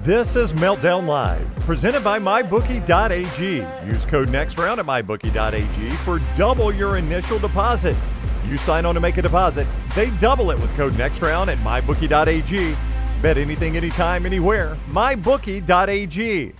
This is Meltdown Live, presented by MyBookie.ag. Use code NEXTROUND at MyBookie.ag for double your initial deposit. You sign on to make a deposit, they double it with code NEXTROUND at MyBookie.ag. Bet anything, anytime, anywhere. MyBookie.ag.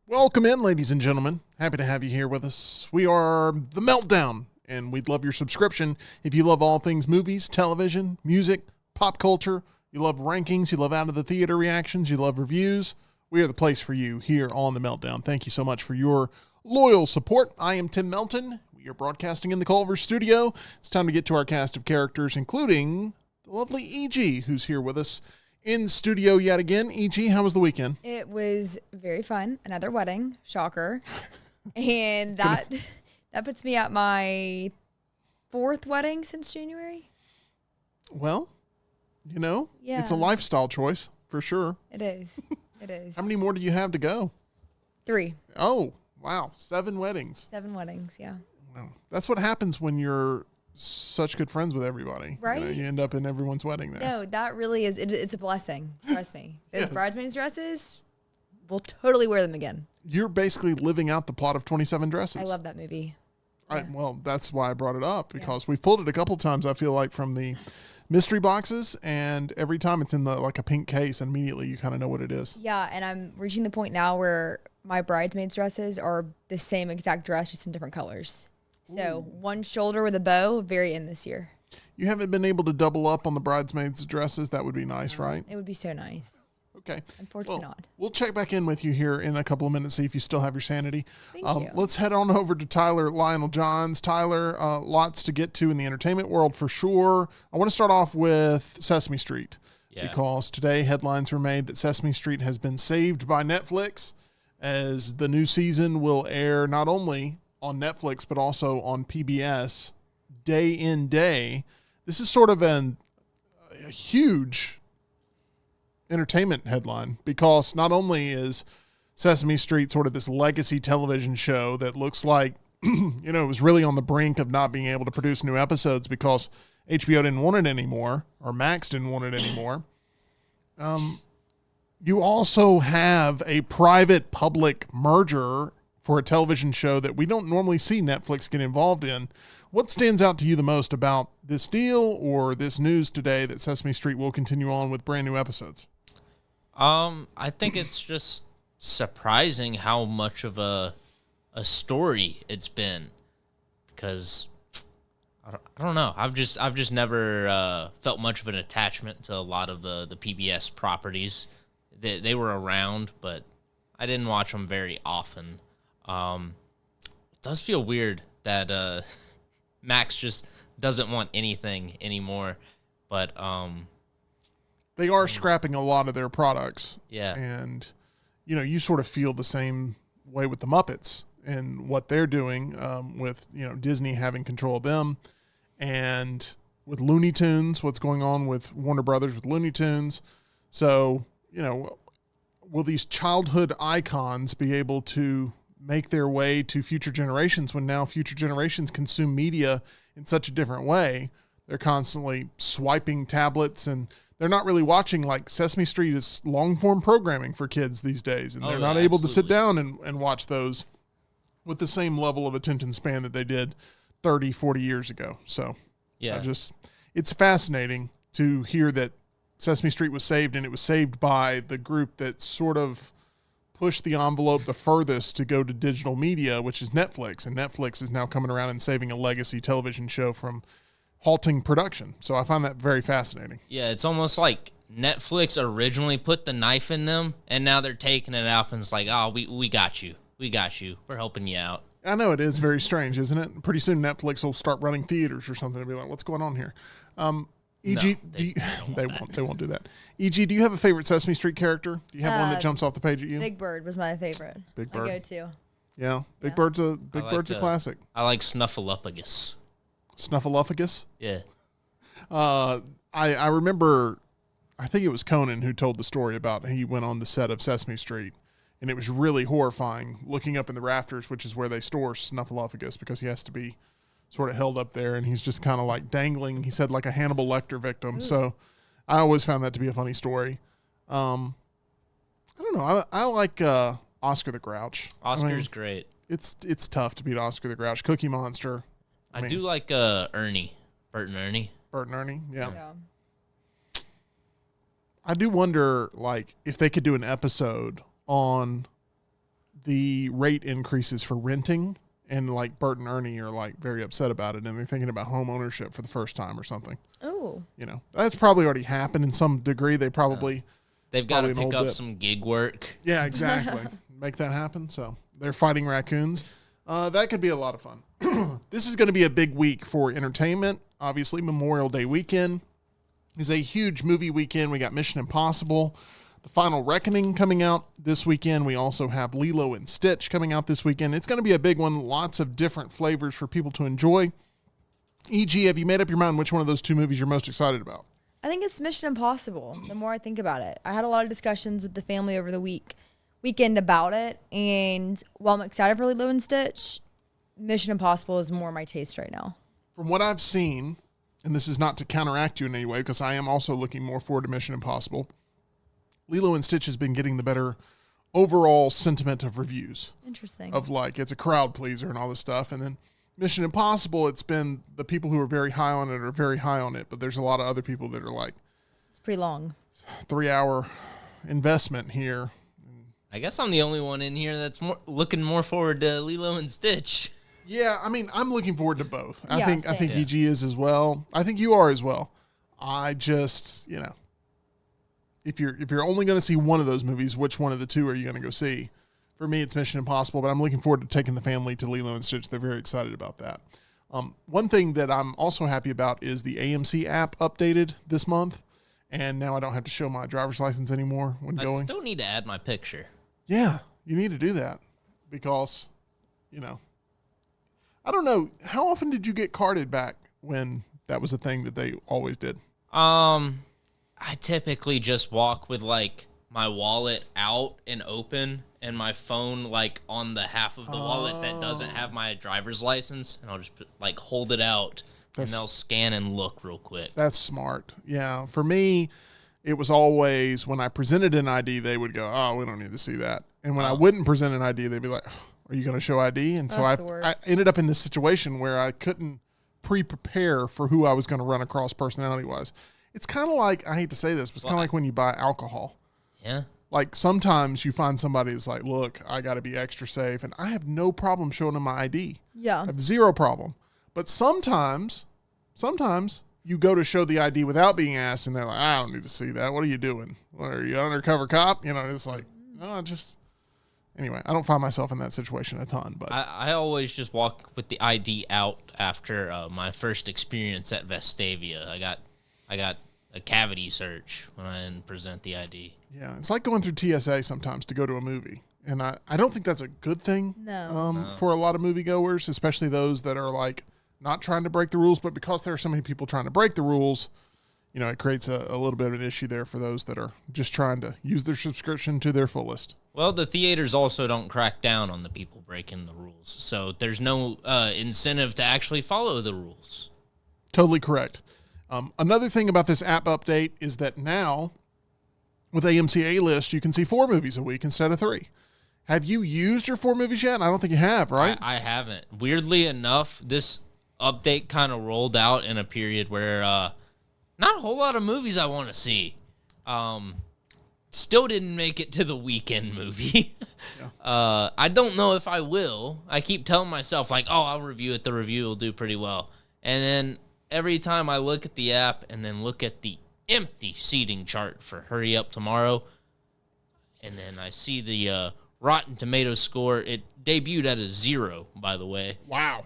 Welcome in, ladies and gentlemen. Happy to have you here with us. We are The Meltdown, and we'd love your subscription. If you love all things movies, television, music, pop culture, you love rankings, you love out of the theater reactions, you love reviews, we are the place for you here on The Meltdown. Thank you so much for your loyal support. I am Tim Melton. We are broadcasting in the Culver studio. It's time to get to our cast of characters, including the lovely E.G., who's here with us in studio yet again. E.G., how was the weekend? It was very fun. Another wedding. Shocker. And that puts me at my 4th wedding since January. Well, you know, yeah. It's a lifestyle choice for sure. It is. It is. How many more do you have to go? 3. Oh, wow. 7 weddings. 7 weddings, yeah. Wow. That's what happens when you're such good friends with everybody. Right? You end up in everyone's wedding there. No, that really is. It's a blessing. Trust me. Those bridesmaids dresses, we'll totally wear them again. You're basically living out the plot of 27 Dresses. I love that movie. Yeah. Well, that's why I brought it up, because we've pulled it a couple of times, I feel like, from the mystery boxes, and every time it's in like a pink case, and immediately you kind of know what it is. Yeah, and I'm reaching the point now where my bridesmaids dresses are the same exact dress, just in different colors. So one shoulder with a bow, very in this year. You haven't been able to double up on the bridesmaids dresses? That would be nice, right? It would be so nice. Okay. Unfortunately not. We'll check back in with you here in a couple of minutes, see if you still have your sanity. Thank you. Let's head on over to Tyler Lionel Johns. Tyler, lots to get to in the entertainment world for sure. I want to start off with Sesame Street, because today headlines were made that Sesame Street has been saved by Netflix, as the new season will air not only on Netflix but also on PBS day in day. This is sort of a huge entertainment headline, because not only is Sesame Street sort of this legacy television show that looks like, it was really on the brink of not being able to produce new episodes because HBO didn't want it anymore, or Max didn't want it anymore. You also have a private-public merger for a television show that we don't normally see Netflix get involved in. What stands out to you the most about this deal or this news today that Sesame Street will continue on with brand new episodes? I think it's just surprising how much of a story it's been, because I don't know. I've just never felt much of an attachment to a lot of the PBS properties. They were around, but I didn't watch them very often. It does feel weird that Max just doesn't want anything anymore, but they are scrapping a lot of their products. Yeah. And, you sort of feel the same way with the Muppets and what they're doing with, Disney having control of them, and with Looney Tunes, what's going on with Warner Brothers with Looney Tunes. So, will these childhood icons be able to make their way to future generations when now future generations consume media in such a different way? They're constantly swiping tablets, and they're not really watching. Like, Sesame Street is long-form programming for kids these days, and they're not able to sit down and watch those with the same level of attention span that they did 30, 40 years ago. So it's fascinating to hear that Sesame Street was saved, and it was saved by the group that sort of pushed the envelope the furthest to go to digital media, which is Netflix. And Netflix is now coming around and saving a legacy television show from halting production. So I find that very fascinating. Yeah, it's almost like Netflix originally put the knife in them, and now they're taking it out, and it's like, oh, we got you. We got you. We're helping you out. I know, it is very strange, isn't it? Pretty soon Netflix will start running theaters or something and be like, what's going on here? E.G., they won't do that. E.G., do you have a favorite Sesame Street character? Do you have one that jumps off the page at you? Big Bird was my favorite. Big Bird. I go to. Yeah, Big Bird's a classic. I like Snuffleupagus. Snuffleupagus? Yeah. I remember, I think it was Conan who told the story about he went on the set of Sesame Street, and it was really horrifying looking up in the rafters, which is where they store Snuffleupagus, because he has to be sort of held up there, and he's just kind of like dangling, he said, like a Hannibal Lecter victim. Ooh. So I always found that to be a funny story. I don't know. I like Oscar the Grouch. Oscar's great. It's tough to beat Oscar the Grouch. Cookie Monster. I do like Ernie. Bert and Ernie. Bert and Ernie, yeah. Yeah. I do wonder, like, if they could do an episode on the rate increases for renting, and like Bert and Ernie are like very upset about it, and they're thinking about home ownership for the first time or something. Oh. You know, that's probably already happened in some degree. They've got to pick up some gig work. Yeah, exactly. Make that happen. So they're fighting raccoons. That could be a lot of fun. This is going to be a big week for entertainment. Obviously, Memorial Day weekend is a huge movie weekend. We got Mission Impossible, The Final Reckoning coming out this weekend. We also have Lilo and Stitch coming out this weekend. It's going to be a big one. Lots of different flavors for people to enjoy. E.g., have you made up your mind which one of those two movies you're most excited about? I think it's Mission Impossible. The more I think about it, I had a lot of discussions with the family over the weekend about it, and while I'm excited for Lilo and Stitch, Mission Impossible is more my taste right now. From what I've seen, and this is not to counteract you in any way, because I am also looking more forward to Mission Impossible, Lilo and Stitch has been getting the better overall sentiment of reviews. Interesting. Of like, it's a crowd pleaser and all this stuff. And then Mission Impossible, it's been the people who are very high on it are very high on it, but there's a lot of other people that are like, it's pretty long. 3-hour investment here. I guess I'm the only one in here that's looking more forward to Lilo and Stitch. Yeah, I mean, I'm looking forward to both. I Yeah, think same. EG is as well. I think you are as well. I just, you know, if you're only going to see one of those movies, which one of the two are you going to go see? For me, it's Mission Impossible, but I'm looking forward to taking the family to Lilo and Stitch. They're very excited about that. One thing that I'm also happy about is the AMC app updated this month, and now I don't have to show my driver's license anymore when going. I still need to add my picture. Yeah, you need to do that because, you know, I don't know. How often did you get carded back when that was a thing that they always did? I typically just walk with like my wallet out and open and my phone like on the half of the wallet that doesn't have my driver's license, and I'll just like hold it out and they'll scan and look real quick. That's smart. Yeah. For me, it was always when I presented an ID, they would go, "Oh, we don't need to see that." And when I wouldn't present an ID, they'd be like, "Are you going to show ID?" And so That's the I worst. ended up in this situation where I couldn't pre-prepare for who I was going to run across personality-wise. It's kind of like, I hate to say this, but it's kind of like when you buy alcohol. Yeah. Like sometimes you find somebody that's like, "Look, I got to be extra safe," and I have no problem showing them my ID. Yeah. I have zero problem. But sometimes you go to show the ID without being asked, and they're like, "I don't need to see that. What are you doing? What, are you an undercover cop?" You know, it's like, no, anyway, I don't find myself in that situation a ton. But I always just walk with the ID out after my first experience at Vestavia. I got a cavity search when I didn't present the ID. yeah, it's like going through TSA sometimes to go to a movie. And I don't think that's a good thing for a lot of moviegoers, especially those that are like not trying to break the rules, but because there are so many people trying to break the rules, you know, it creates a little bit of an issue there for those that are just trying to use their subscription to their fullest. Well, the theaters also don't crack down on the people breaking the rules, so there's no incentive to actually follow the rules. Totally correct. Another thing about this app update is that now with AMC A-List, you can see 4 movies a week instead of 3. Have you used your 4 movies yet? I don't think you have, right? I haven't. Weirdly enough, this update kind of rolled out in a period where not a whole lot of movies I want to see. Still didn't make it to the weekend movie. Yeah. I don't know if I will. I keep telling myself, like, oh, I'll review it. The review will do pretty well. And then every time I look at the app and then look at the empty seating chart for Hurry Up Tomorrow, and then I see the Rotten Tomatoes score. It debuted at a 0, by the way. Wow.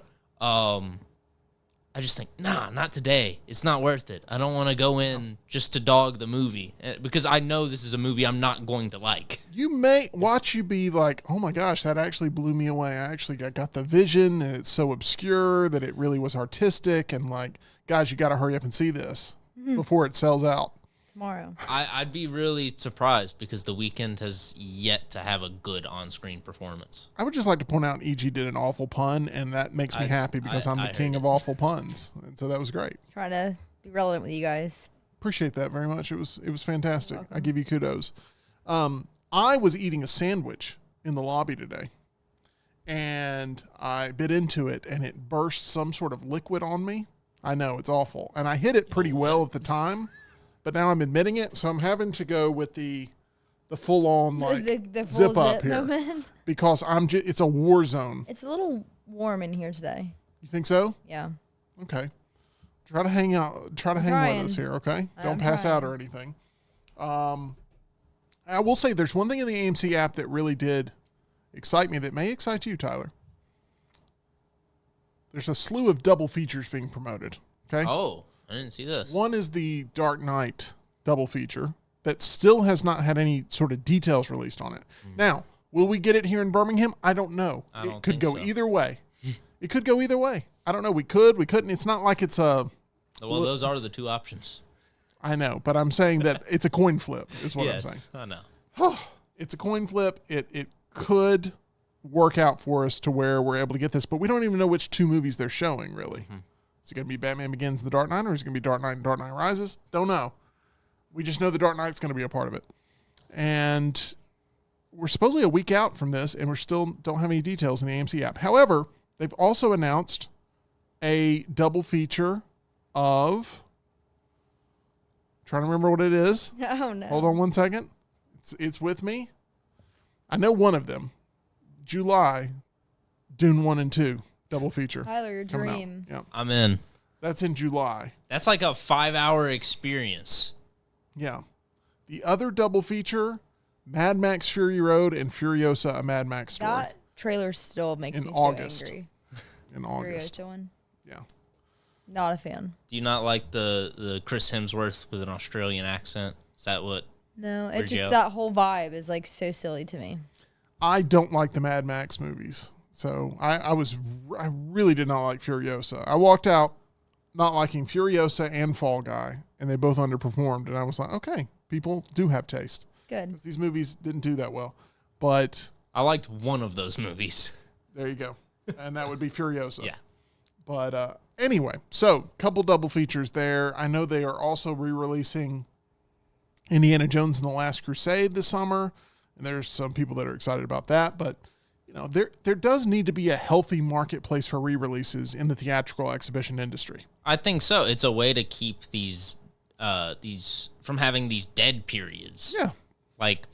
I just think, nah, not today. It's not worth it. I don't want to go in just to dog the movie because I know this is a movie I'm not going to like. You may watch you be like, "Oh my gosh, that actually blew me away. I got the vision, and it's so obscure that it really was artistic." And like, guys, you got to hurry up and see this before it sells out. Tomorrow. I'd be really surprised because The Weeknd has yet to have a good on-screen performance. I would just like to point out EG did an awful pun, and that makes me happy because I'm the king of awful puns. And so that was great. Trying to be relevant with you guys. Appreciate that very much. It was fantastic. I give you kudos. I was eating a sandwich in the lobby today, and I bit into it, and it burst some sort of liquid on me. I know, it's awful. And I hid it pretty well at the time, but now I'm admitting it, so I'm having to go with the full-on, like, the full zip up here. moment. Because it's a war zone. It's a little warm in here today. You think so? Yeah. Okay. Try to hang with us here, okay? Don't pass out or anything. I will say there's one thing in the AMC app that really did excite me that may excite you, Tyler. There's a slew of double features being promoted, okay? Oh, I didn't see this. One is the Dark Knight double feature that still has not had any sort of details released on it. Now, will we get it here in Birmingham? I don't know. It could go either way. It could go either way. I don't know. We couldn't. It's not like it's a... Well, those are the two options. I know, but I'm saying that it's a coin flip is what I'm saying. I know. It's a coin flip. It could work out for us to where we're able to get this, but we don't even know which two movies they're showing, really. Is it going to be Batman Begins and The Dark Knight, or is it going to be Dark Knight and Dark Knight Rises? Don't know. We just know The Dark Knight's going to be a part of it. And we're supposedly a week out from this, and we still don't have any details in the AMC app. However, they've also announced a double feature of... trying to remember what it is. Oh, no. Hold on one second. It's with me. I know one of them. July, Dune 1 and 2, double feature. Tyler, your coming out. dream. Yeah. I'm in. That's in July. That's like a 5-hour experience. Yeah. The other double feature, Mad Max Fury Road and Furiosa, a Mad Max story. That trailer still makes In me August. so angry. In August. Furiosa one. Yeah. Not a fan. Do you not like the Chris Hemsworth with an Australian accent? Is that what? No, it Weird just, Joe. that whole vibe is like so silly to me. I don't like the Mad Max movies. So I really did not like Furiosa. I walked out not liking Furiosa and Fall Guy, and they both underperformed. And I was like, okay, people do have taste. Good. 'Cause these movies didn't do that well. But I liked one of those movies. there you go. And that would be Furiosa. Yeah. But anyway, so couple double features there. I know they are also re-releasing Indiana Jones and the Last Crusade this summer, and there's some people that are excited about that. But you know, there does need to be a healthy marketplace for re-releases in the theatrical exhibition industry. I think so. It's a way to keep these from having these dead periods. Yeah. Like,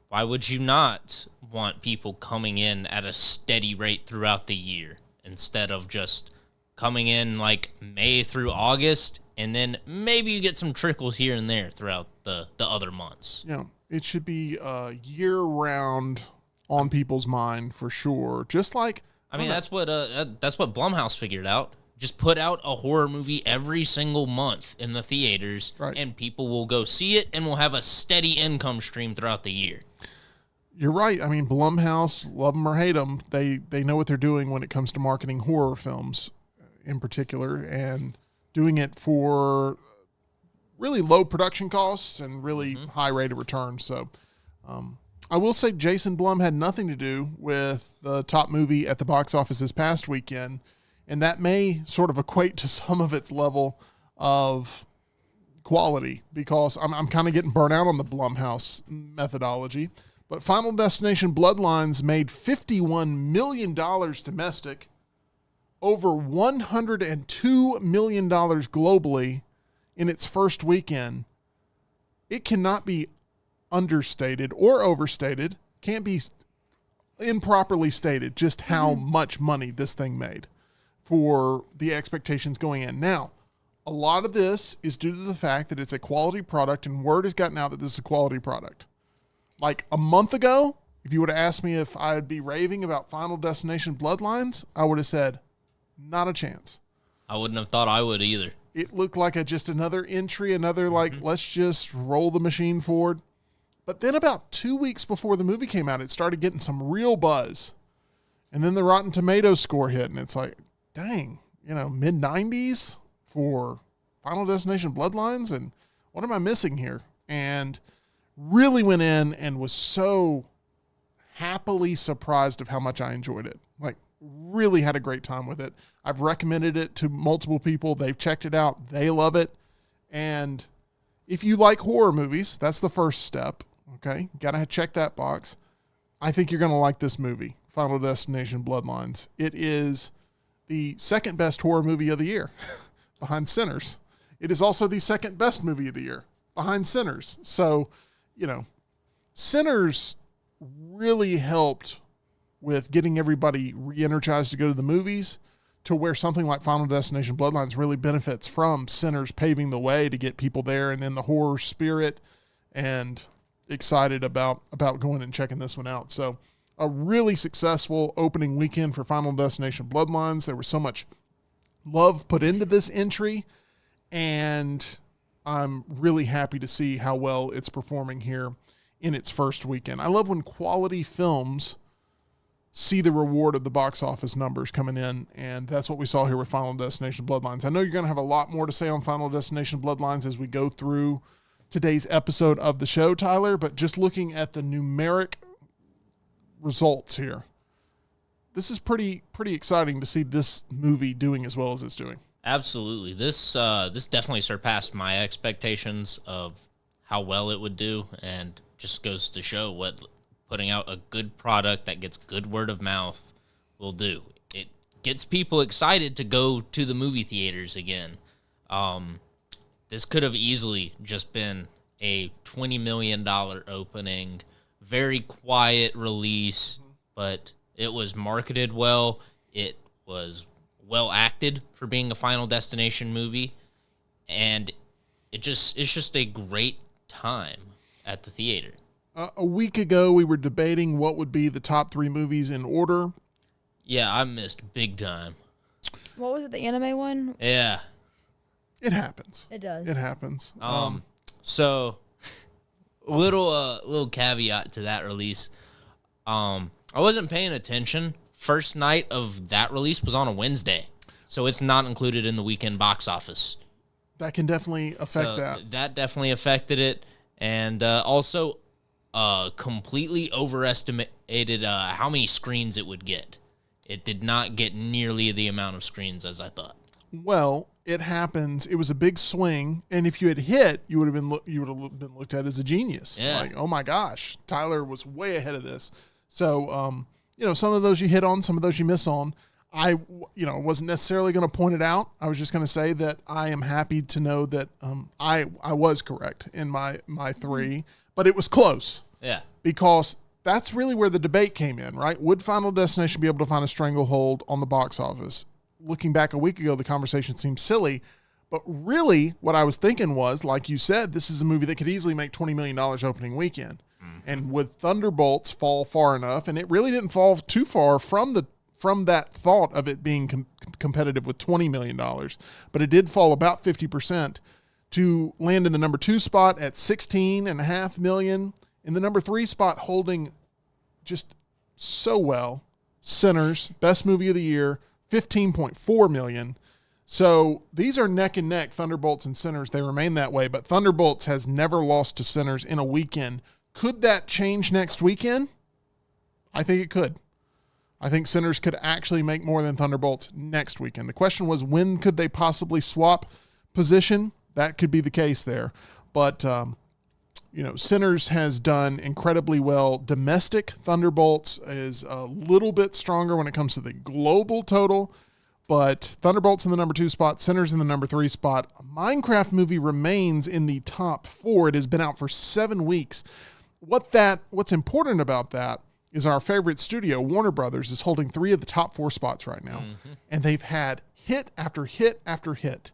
why would you not want people coming in at a steady rate throughout the year instead of just coming in like May through August, and then maybe you get some trickles here and there throughout the other months? You know, it should be year-round on people's mind for sure. Just like I mean, that's what Blumhouse figured out. Just put out a horror movie every single month in the theaters, Right. and people will go see it, and we'll have a steady income stream throughout the year. You're right. I mean, Blumhouse, love them or hate them, they know what they're doing when it comes to marketing horror films in particular, and doing it for really low production costs and really high rate of return. So I will say Jason Blum had nothing to do with the top movie at the box office this past weekend, and that may sort of equate to some of its level of quality, because I'm kind of getting burnt out on the Blumhouse methodology. But Final Destination Bloodlines made $51 million domestic, over $102 million globally in its first weekend. It cannot be understated or overstated, can't be improperly stated just how much money this thing made for the expectations going in. Now, a lot of this is due to the fact that it's a quality product, and word has gotten out that this is a quality product. Like a month ago, if you would have asked me if I would be raving about Final Destination Bloodlines, I would have said, not a chance. I wouldn't have thought I would either. It looked like just another entry, another let's just roll the machine forward. But then about 2 weeks before the movie came out, it started getting some real buzz. And then the Rotten Tomatoes score hit, and it's like, dang, mid-90s for Final Destination Bloodlines, and what am I missing here? And really went in and was so happily surprised of how much I enjoyed it. Like, really had a great time with it. I've recommended it to multiple people. They've checked it out. They love it. And if you like horror movies, that's the first step. Okay, got to check that box. I think you're going to like this movie, Final Destination Bloodlines. It is the second best horror movie of the year, behind Sinners. It is also the second best movie of the year, behind Sinners. So, Sinners really helped with getting everybody re-energized to go to the movies, to where something like Final Destination Bloodlines really benefits from Sinners paving the way to get people there and in the horror spirit and excited about going and checking this one out. So a really successful opening weekend for Final Destination Bloodlines. There was so much love put into this entry, and I'm really happy to see how well it's performing here in its first weekend. I love when quality films see the reward of the box office numbers coming in, and that's what we saw here with Final Destination Bloodlines. I know you're going to have a lot more to say on Final Destination Bloodlines as we go through today's episode of the show, Tyler, but just looking at the numeric results here, this is pretty exciting to see this movie doing as well as it's doing. Absolutely. This definitely surpassed my expectations of how well it would do, and just goes to show what putting out a good product that gets good word of mouth will do. It gets people excited to go to the movie theaters again. This could have easily just been a $20 million opening, very quiet release, but it was marketed well. It was well acted for being a Final Destination movie, and it's just a great time at the theater. A week ago, we were debating what would be the top 3 movies in order. Yeah, I missed big time. What was it, the anime one? Yeah. It happens. It does. It happens. So, little caveat to that release. I wasn't paying attention. First night of that release was on a Wednesday, so it's not included in the weekend box office. That can definitely affect that. That definitely affected it, and also completely overestimated how many screens it would get. It did not get nearly the amount of screens as I thought. Well, it happens. It was a big swing, and if you had hit, you would have been looked at as a genius. Yeah. Like, oh my gosh, Tyler was way ahead of this. So, some of those you hit on, some of those you miss on. I wasn't necessarily going to point it out. I was just going to say that I am happy to know that I was correct in my 3, but it was close. Yeah. Because that's really where the debate came in, right? Would Final Destination be able to find a stranglehold on the box office? Looking back a week ago, the conversation seemed silly, but really what I was thinking was, like you said, this is a movie that could easily make $20 million opening weekend. And would Thunderbolts fall far enough? And it really didn't fall too far from that thought of it being competitive with $20 million, but it did fall about 50% to land in the number 2 spot at $16.5 million. In the number 3 spot, holding just so well, Sinners, best movie of the year, $15.4 million. So these are neck and neck, Thunderbolts and Sinners. They remain that way, but Thunderbolts has never lost to Sinners in a weekend. Could that change next weekend? I think it could. I think Sinners could actually make more than Thunderbolts next weekend. The question was, when could they possibly swap position? That could be the case there. But, Sinners has done incredibly well. Domestic Thunderbolts is a little bit stronger when it comes to the global total. But Thunderbolts in the number 2 spot, Sinners in the number 3 spot. A Minecraft movie remains in the top 4. It has been out for 7 weeks. What's important about that is our favorite studio, Warner Brothers, is holding 3 of the top 4 spots right now. Mm-hmm. And they've had hit after hit after hit.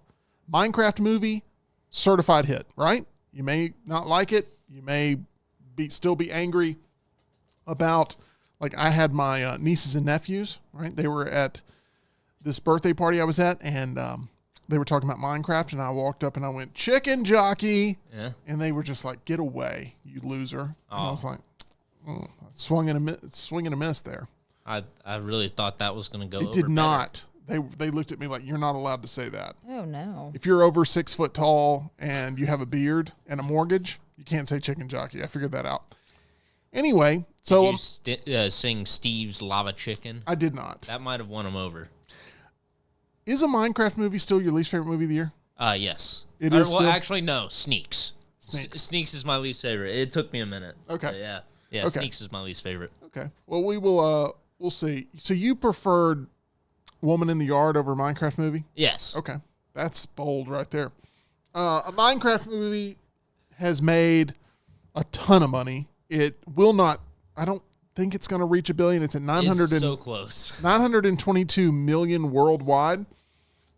Minecraft movie, certified hit, right? You may not like it. You may still be angry about, like I had my nieces and nephews, right? They were at this birthday party I was at, and they were talking about Minecraft, and I walked up and I went, "Chicken jockey." Yeah. And they were just like, "Get away, you loser." Oh. And I was like, swing and a miss there. I really thought that was going to go. It did not. They looked at me like, "You're not allowed to say that." Oh no! If you're over 6 foot tall and you have a beard and a mortgage, you can't say chicken jockey. I figured that out. Anyway, so did you sing Steve's Lava Chicken? I did not. That might have won him over. Is a Minecraft movie still your least favorite movie of the year? Yes. It is. Well, actually, no. Sneaks. Sneaks. Sneaks is my least favorite. It took me a minute. Okay. But yeah. Yeah, Okay. Sneaks is my least favorite. Okay. Well, we'll see. So you preferred Woman in the Yard over Minecraft movie? Yes. Okay. That's bold right there. A Minecraft movie has made a ton of money. It will not, I don't think it's going to reach $1 billion. It's at It's so close. 922 million worldwide,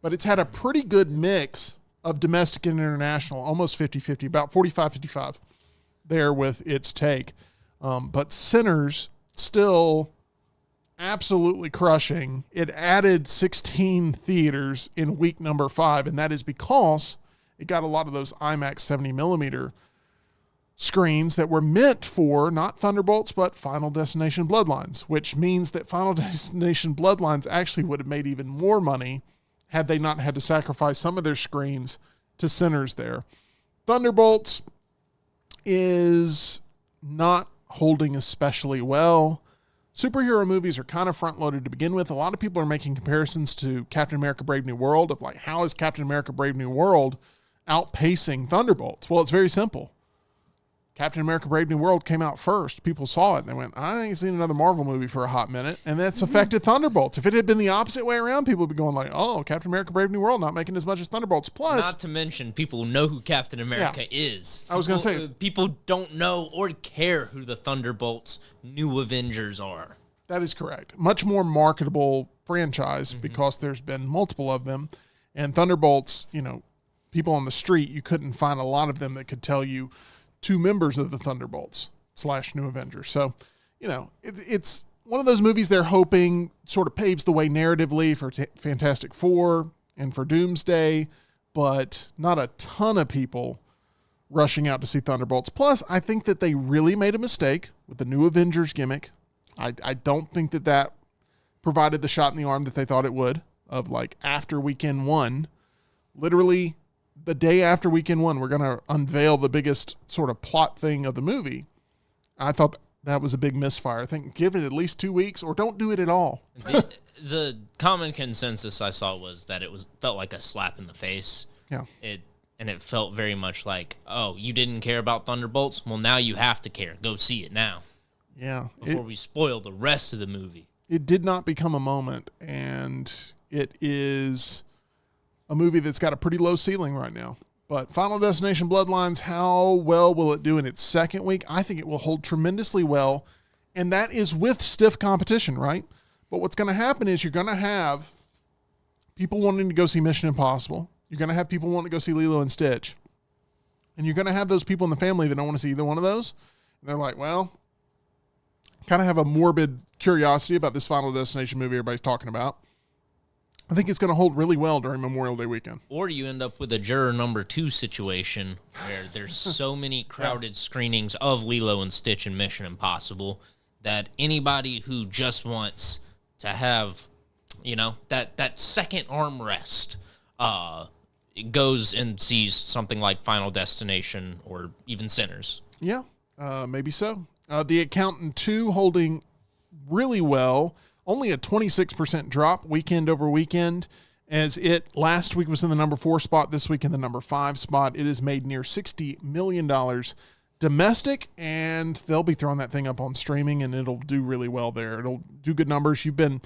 but it's had a pretty good mix of domestic and international, almost 50-50, about 45-55 there with its take. But Sinners still absolutely crushing. It added 16 theaters in week number 5, and that is because it got a lot of those IMAX 70 millimeter screens that were meant for not Thunderbolts, but Final Destination Bloodlines, which means that Final Destination Bloodlines actually would have made even more money had they not had to sacrifice some of their screens to Sinners there. Thunderbolts is not holding especially well. Superhero movies are kind of front-loaded to begin with. A lot of people are making comparisons to Captain America Brave New World of like, how is Captain America Brave New World outpacing Thunderbolts? Well, it's very simple. Captain America Brave New World came out first. People saw it and they went, I ain't seen another Marvel movie for a hot minute. And that's affected Thunderbolts. If it had been the opposite way around, people would be going like, oh, Captain America Brave New World not making as much as Thunderbolts. Plus, not to mention people know who Captain America is. I was going to say. People don't know or care who the Thunderbolts New Avengers are. That is correct. Much more marketable franchise because there's been multiple of them. And Thunderbolts, people on the street, you couldn't find a lot of them that could tell you 2 members of the Thunderbolts / New Avengers. So, it's one of those movies they're hoping sort of paves the way narratively for Fantastic Four and for Doomsday, but not a ton of people rushing out to see Thunderbolts. Plus, I think that they really made a mistake with the New Avengers gimmick. I don't think that provided the shot in the arm that they thought it would, of like after weekend 1, literally the day after weekend 1, we're going to unveil the biggest sort of plot thing of the movie. I thought that was a big misfire. I think give it at least 2 weeks or don't do it at all. The common consensus I saw was that felt like a slap in the face. Yeah. It felt very much like, oh, you didn't care about Thunderbolts? Well, now you have to care. Go see it now. Yeah. Before we spoil the rest of the movie. It did not become a moment, and it is a movie that's got a pretty low ceiling right now. But Final Destination Bloodlines, how well will it do in its second week? I think it will hold tremendously well, and that is with stiff competition, right? But what's going to happen is you're going to have people wanting to go see Mission Impossible. You're going to have people wanting to go see Lilo and Stitch. And you're going to have those people in the family that don't want to see either one of those. And they're like, well, kind of have a morbid curiosity about this Final Destination movie everybody's talking about. I think it's going to hold really well during Memorial Day weekend. Or you end up with a juror number 2 situation where there's so many crowded screenings of Lilo and Stitch and Mission Impossible that anybody who just wants to have, that second armrest goes and sees something like Final Destination or even Sinners. Yeah, maybe so. The Accountant 2 holding really well. Only a 26% drop weekend over weekend, as it last week was in the number 4 spot, this week in the number 5 spot. It has made near $60 million domestic, and they'll be throwing that thing up on streaming, and it'll do really well there. It'll do good numbers. You've been,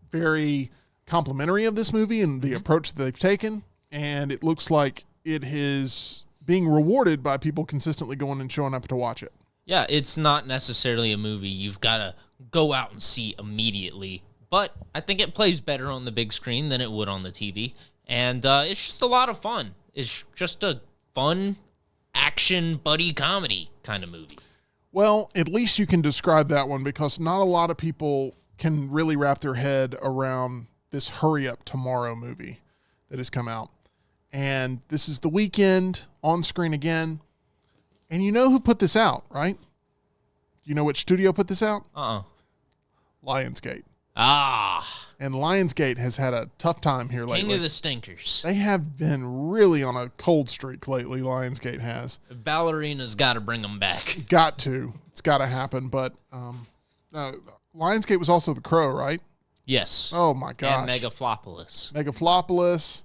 very complimentary of this movie and the approach that they've taken, and it looks like it is being rewarded by people consistently going and showing up to watch it. Yeah, it's not necessarily a movie you've got to go out and see immediately, but I think it plays better on the big screen than it would on the TV, and it's just a lot of fun. It's just a fun action buddy comedy kind of movie. Well, at least you can describe that one, because not a lot of people can really wrap their head around this Hurry Up Tomorrow movie that has come out. And this is the weekend on screen again. And you know who put this out, right? You know which studio put this out? Lionsgate. And Lionsgate has had a tough time here lately. King of the Stinkers. They have been really on a cold streak lately, Lionsgate has. Ballerina's got to bring them back. Got to. It's got to happen. But Lionsgate was also The Crow, right? Yes. Oh, my gosh. And Megaflopolis. Megaflopolis.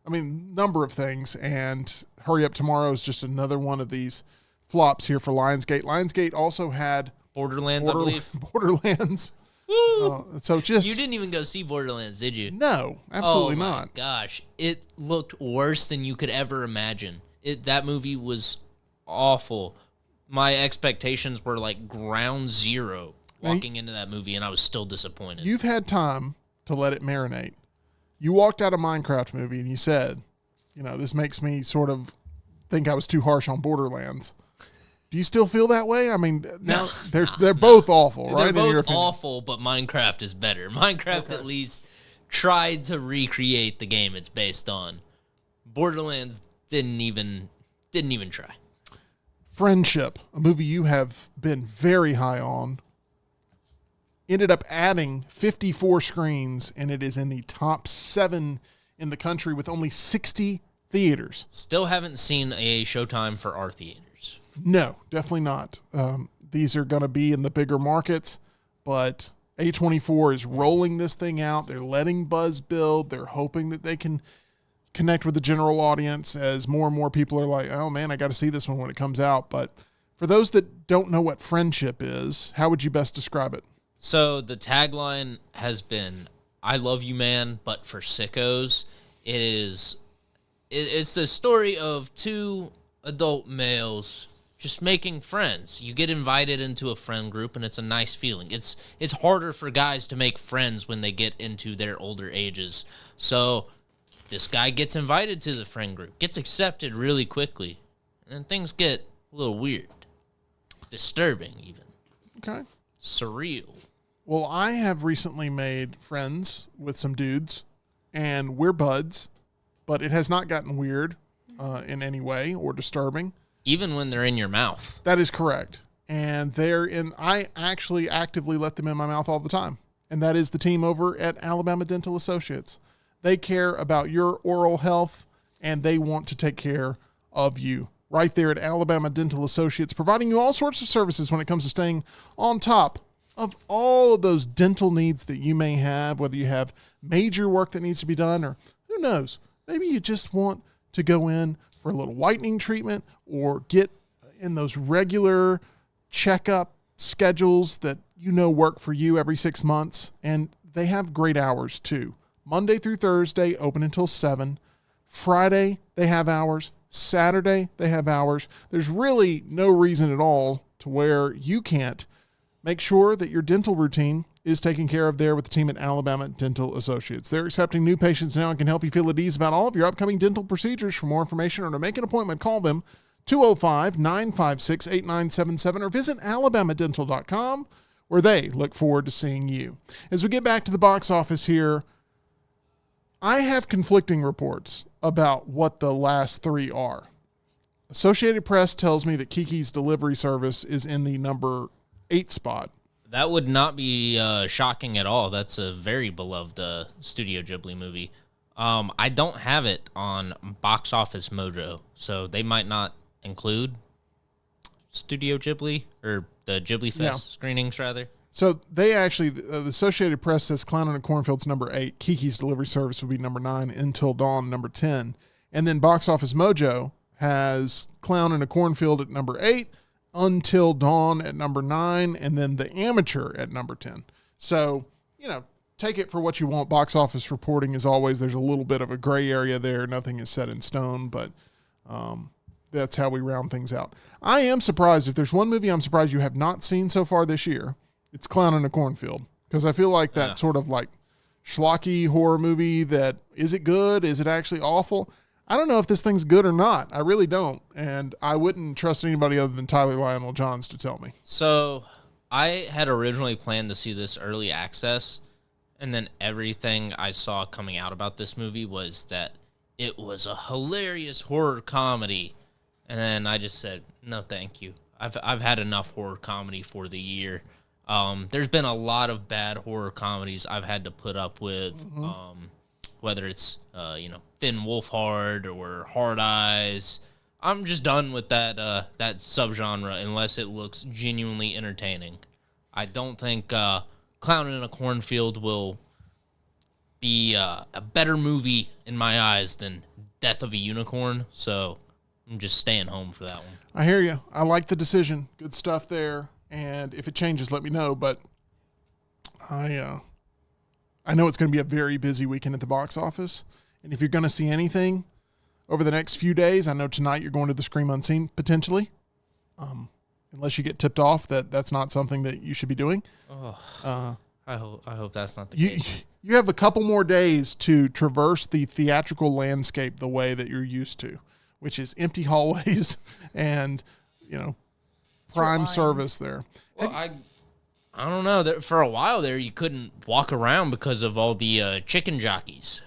I mean, number of things, and Hurry Up Tomorrow is just another one of these flops here for Lionsgate. Lionsgate also had Borderlands, I believe. Borderlands. Woo! So just... You didn't even go see Borderlands, did you? No, absolutely oh my not. Gosh, it looked worse than you could ever imagine. That movie was awful. My expectations were like ground zero walking into that movie, and I was still disappointed. You've had time to let it marinate. You walked out of Minecraft movie and you said, this makes me sort of think I was too harsh on Borderlands. Do you still feel that way? I mean, now they're both awful, right? They're both awful, but Minecraft is better. Minecraft at least tried to recreate the game it's based on. Borderlands didn't even try. Friendship, a movie you have been very high on, ended up adding 54 screens, and it is in the top 7 in the country with only 60 theaters. Still haven't seen a showtime for our theaters. No, definitely not. These are going to be in the bigger markets, but A24 is rolling this thing out. They're letting buzz build. They're hoping that they can connect with the general audience as more and more people are like, oh man, I got to see this one when it comes out. But for those that don't know what Friendship is, how would you best describe it? So the tagline has been, I love you, man, but for sickos. It's the story of two adult males just making friends. You get invited into a friend group, and it's a nice feeling. It's harder for guys to make friends when they get into their older ages. So this guy gets invited to the friend group, gets accepted really quickly, and things get a little weird. Disturbing, even. Okay. Surreal. Well, I have recently made friends with some dudes, and we're buds, but it has not gotten weird in any way or disturbing. Even when they're in your mouth. That is correct. And I actually actively let them in my mouth all the time. And that is the team over at Alabama Dental Associates. They care about your oral health, and they want to take care of you. Right there at Alabama Dental Associates, providing you all sorts of services when it comes to staying on top of all of those dental needs that you may have, whether you have major work that needs to be done, or who knows, maybe you just want to go in for a little whitening treatment or get in those regular checkup schedules that work for you every 6 months. And they have great hours too. Monday through Thursday, open until 7. Friday, they have hours. Saturday, they have hours. There's really no reason at all to where you can't. Make sure that your dental routine is taken care of there with the team at Alabama Dental Associates. They're accepting new patients now and can help you feel at ease about all of your upcoming dental procedures. For more information or to make an appointment, call them 205-956-8977 or visit alabamadental.com, where they look forward to seeing you. As we get back to the box office here, I have conflicting reports about what the last 3 are. Associated Press tells me that Kiki's Delivery Service is in the number 8 spot. That would not be shocking at all. That's a very beloved Studio Ghibli movie. I don't have it on Box Office Mojo, so they might not include Studio Ghibli, or the Ghibli Fest screenings, rather. So they actually, the Associated Press says Clown in a Cornfield's number 8, Kiki's Delivery Service would be number 9, Until Dawn number 10. And then Box Office Mojo has Clown in a Cornfield at number 8, Until Dawn at number 9, and then The Amateur at number 10. So, take it for what you want. Box office reporting, as always, there's a little bit of a gray area there. Nothing is set in stone, but that's how we round things out. I am surprised. If there's one movie I'm surprised you have not seen so far this year, it's Clown in a Cornfield, because I feel like that sort of like schlocky horror movie that, is it good? Is it actually awful? I don't know if this thing's good or not. I really don't. And I wouldn't trust anybody other than Tyler Lionel Johns to tell me. So I had originally planned to see this early access, and then everything I saw coming out about this movie was that it was a hilarious horror comedy. And then I just said, no, thank you. I've had enough horror comedy for the year. There's been a lot of bad horror comedies I've had to put up with, whether it's, Finn Wolfhard or Hard Eyes. I'm just done with that subgenre unless it looks genuinely entertaining. I don't think Clown in a Cornfield will be a better movie in my eyes than Death of a Unicorn. So I'm just staying home for that one. I hear you. I like the decision. Good stuff there. And if it changes, let me know. But I know it's going to be a very busy weekend at the box office. And if you're going to see anything over the next few days, I know tonight you're going to the Scream Unseen potentially. Unless you get tipped off that that's not something that you should be doing. I hope that's not the case. You have a couple more days to traverse the theatrical landscape the way that you're used to, which is empty hallways and, prime lines. service there. Well, I don't know. For a while there, you couldn't walk around because of all the chicken jockeys.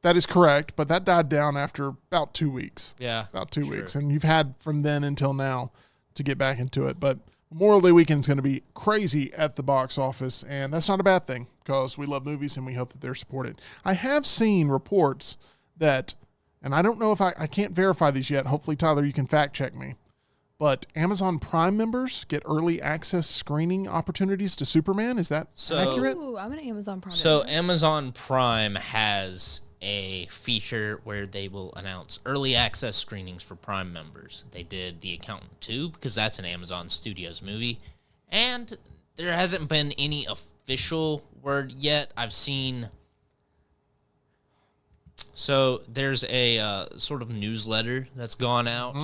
That is correct, but that died down after about 2 weeks. Yeah. About 2 weeks. And you've had from then until now to get back into it. But Memorial Day weekend is going to be crazy at the box office, and that's not a bad thing because we love movies and we hope that they're supported. I have seen reports that, and I don't know if I can't verify these yet. Hopefully, Tyler, you can fact check me. But Amazon Prime members get early access screening opportunities to Superman. Is that accurate? Ooh, I'm an Amazon Prime. So member. Amazon Prime has a feature where they will announce early access screenings for Prime members. They did The Accountant 2 because that's an Amazon Studios movie. And there hasn't been any official word yet. I've seen... So there's a sort of newsletter that's gone out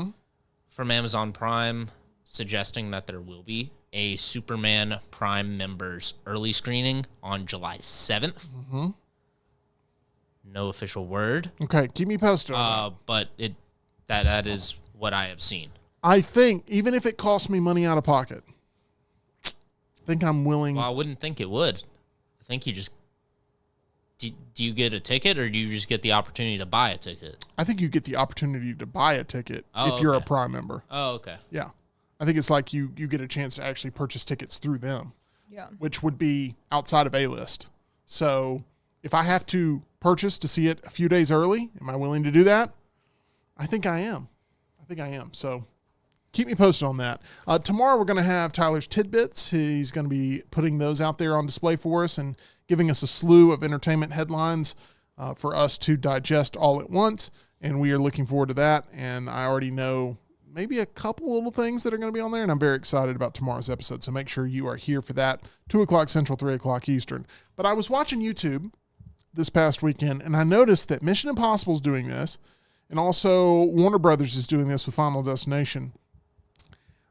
from Amazon Prime suggesting that there will be a Superman Prime members early screening on July 7th. No official word. Okay, keep me posted on that. But that is what I have seen. I think, even if it costs me money out of pocket, I think I'm willing. Well, I wouldn't think it would. I think you just... Do you get a ticket, or do you just get the opportunity to buy a ticket? I think you get the opportunity to buy a ticket Oh, if you're a okay. Prime member. Oh, okay. Yeah. I think it's like you get a chance to actually purchase tickets through them, Yeah. which would be outside of A-list. So if I have to purchase to see it a few days early, am I willing to do that? I think I am. So keep me posted on that. Tomorrow we're going to have Tyler's Tidbits. He's going to be putting those out there on display for us and giving us a slew of entertainment headlines for us to digest all at once. And we are looking forward to that. And I already know maybe a couple little things that are going to be on there. And I'm very excited about tomorrow's episode. So make sure you are here for that. 2 o'clock Central, 3 o'clock Eastern. But I was watching YouTube this past weekend, and I noticed that Mission Impossible is doing this. And also Warner Brothers is doing this with Final Destination.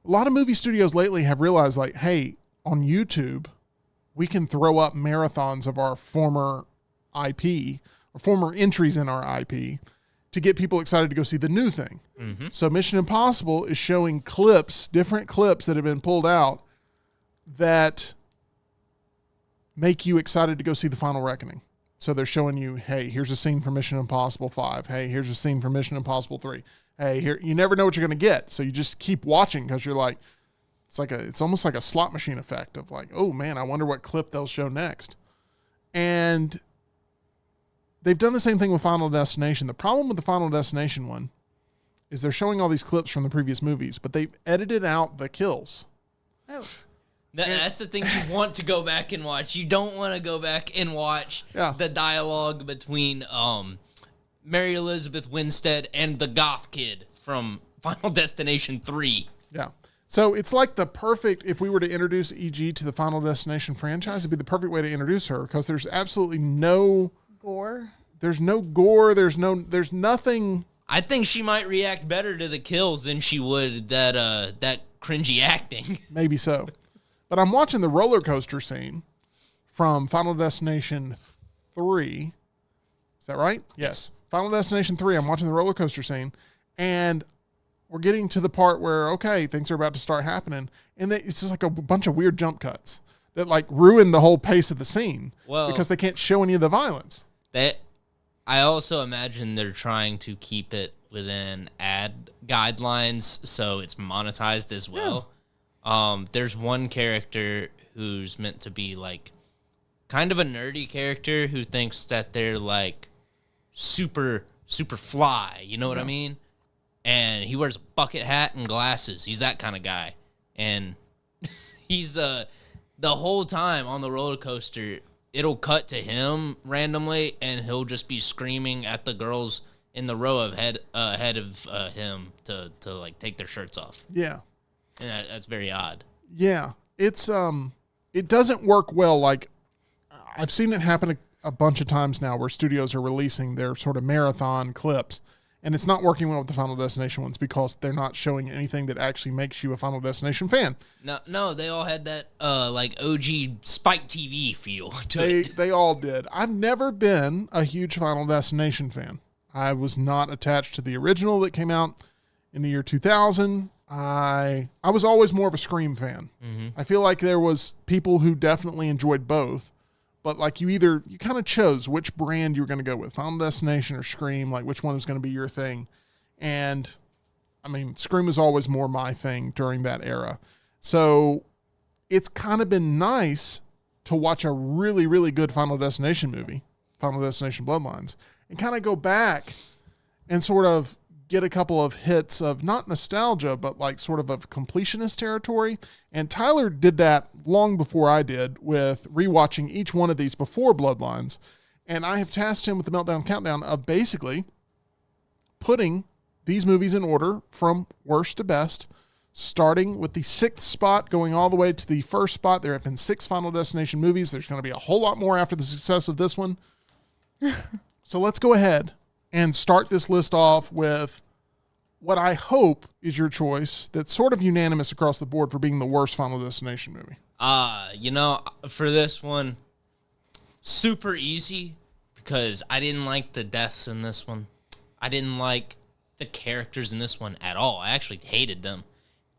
A lot of movie studios lately have realized, like, hey, on YouTube, we can throw up marathons of our former IP or former entries in our IP to get people excited to go see the new thing. So Mission Impossible is showing different clips that have been pulled out that make you excited to go see The Final Reckoning. So they're showing you, hey, here's a scene from Mission Impossible 5. Hey, here's a scene from Mission Impossible 3. Hey, here, you never know what you're going to get. So you just keep watching because you're like, it's almost like a slot machine effect of like, oh man, I wonder what clip they'll show next. And they've done the same thing with Final Destination. The problem with the Final Destination one is they're showing all these clips from the previous movies, but they've edited out the kills. Oh. That's the thing you want to go back and watch. You don't want to go back and watch the dialogue between Mary Elizabeth Winstead and the goth kid from Final Destination 3. Yeah. So it's like the perfect, if we were to introduce EG to the Final Destination franchise, it'd be the perfect way to introduce her because there's absolutely no Gore. There's no gore. There's nothing. I think she might react better to the kills than she would that cringy acting. Maybe so. But I'm watching the roller coaster scene from Final Destination 3. Is that right? Yes. Final Destination 3, I'm watching the roller coaster scene, and we're getting to the part where, okay, things are about to start happening, and it's just like a bunch of weird jump cuts that like ruin the whole pace of the scene because they can't show any of the violence. I also imagine they're trying to keep it within ad guidelines so it's monetized as well. Yeah. There's one character who's meant to be like kind of a nerdy character who thinks that they're like super fly, you know what I mean? And he wears a bucket hat and glasses. He's that kind of guy. And he's the whole time on the roller coaster, it'll cut to him randomly, and he'll just be screaming at the girls in the row ahead of him to like take their shirts off. Yeah. And that's very odd. Yeah. It's it doesn't work well. Like, I've seen it happen a bunch of times now where studios are releasing their sort of marathon clips, and it's not working well with the Final Destination ones because they're not showing anything that actually makes you a Final Destination fan. No, they all had that like OG Spike TV feel to it. They all did. I've never been a huge Final Destination fan. I was not attached to the original that came out in the year 2000. I was always more of a Scream fan. I feel like there was people who definitely enjoyed both, but like you kind of chose which brand you were going to go with, Final Destination or Scream, like which one was going to be your thing. And I mean, Scream was always more my thing during that era. So it's kind of been nice to watch a really, really good Final Destination movie, Final Destination Bloodlines, and kind of go back and sort of get a couple of hits of not nostalgia, but like sort of completionist territory. And Tyler did that long before I did with rewatching each one of these before Bloodlines. And I have tasked him with the Meltdown Countdown of basically putting these movies in order from worst to best, starting with the 6th spot, going all the way to the 1st spot. There have been 6 Final Destination movies. There's going to be a whole lot more after the success of this one. So let's go ahead and start this list off with what I hope is your choice that's sort of unanimous across the board for being the worst Final Destination movie. For this one, super easy because I didn't like the deaths in this one. I didn't like the characters in this one at all. I actually hated them.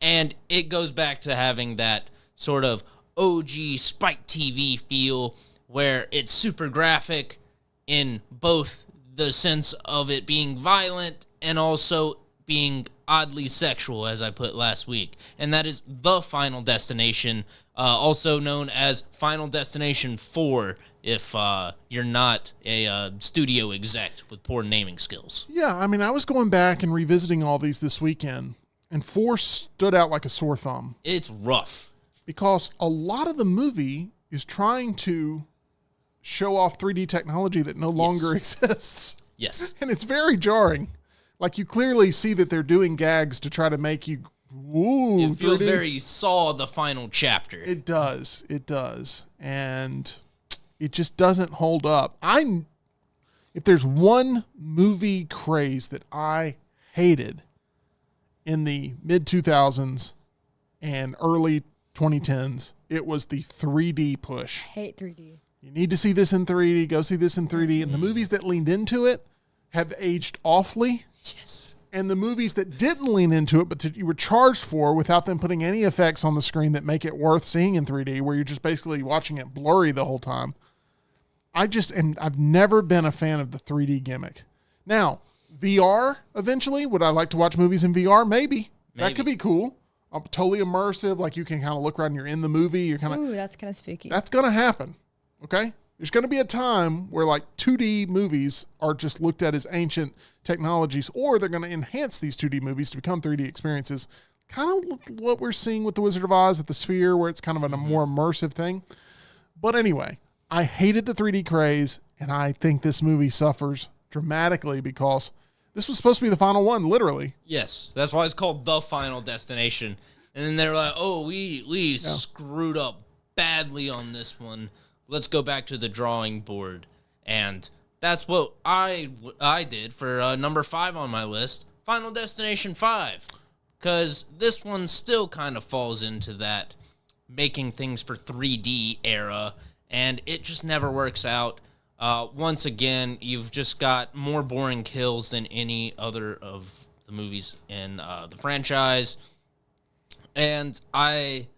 And it goes back to having that sort of OG Spike TV feel where it's super graphic in both the sense of it being violent and also being oddly sexual, as I put last week. And that is The Final Destination, also known as Final Destination 4, if you're not a studio exec with poor naming skills. Yeah, I mean, I was going back and revisiting all these this weekend, and 4 stood out like a sore thumb. It's rough. Because a lot of the movie is trying to show off 3D technology that no longer exists. Yes. And it's very jarring. Like, you clearly see that they're doing gags to try to make you, ooh, it feels 3D. very Saw the final chapter. It does. It does. And it just doesn't hold up. If there's one movie craze that I hated in the mid-2000s and early 2010s, it was the 3D push. Hate 3D. You need to see this in 3D. Go see this in 3D. And the movies that leaned into it have aged awfully. Yes. And the movies that didn't lean into it, but that you were charged for without them putting any effects on the screen that make it worth seeing in 3D, where you're just basically watching it blurry the whole time. I've never been a fan of the 3D gimmick. Now, VR, eventually, would I like to watch movies in VR? Maybe. That could be cool. Totally immersive, like you can kind of look around and you're in the movie. You're kind of. Ooh, that's kind of spooky. That's going to happen. Okay? There's going to be a time where like 2D movies are just looked at as ancient technologies, or they're going to enhance these 2D movies to become 3D experiences. Kind of what we're seeing with The Wizard of Oz at the Sphere, where it's kind of a more immersive thing. But anyway, I hated the 3D craze, and I think this movie suffers dramatically because this was supposed to be the final one, literally. Yes, that's why it's called The Final Destination. And then they're like, oh, we screwed up badly on this one. Let's go back to the drawing board. And that's what I did for number 5 on my list, Final Destination 5. Because this one still kind of falls into that making things for 3D era, and it just never works out. Once again, you've just got more boring kills than any other of the movies in the franchise. And I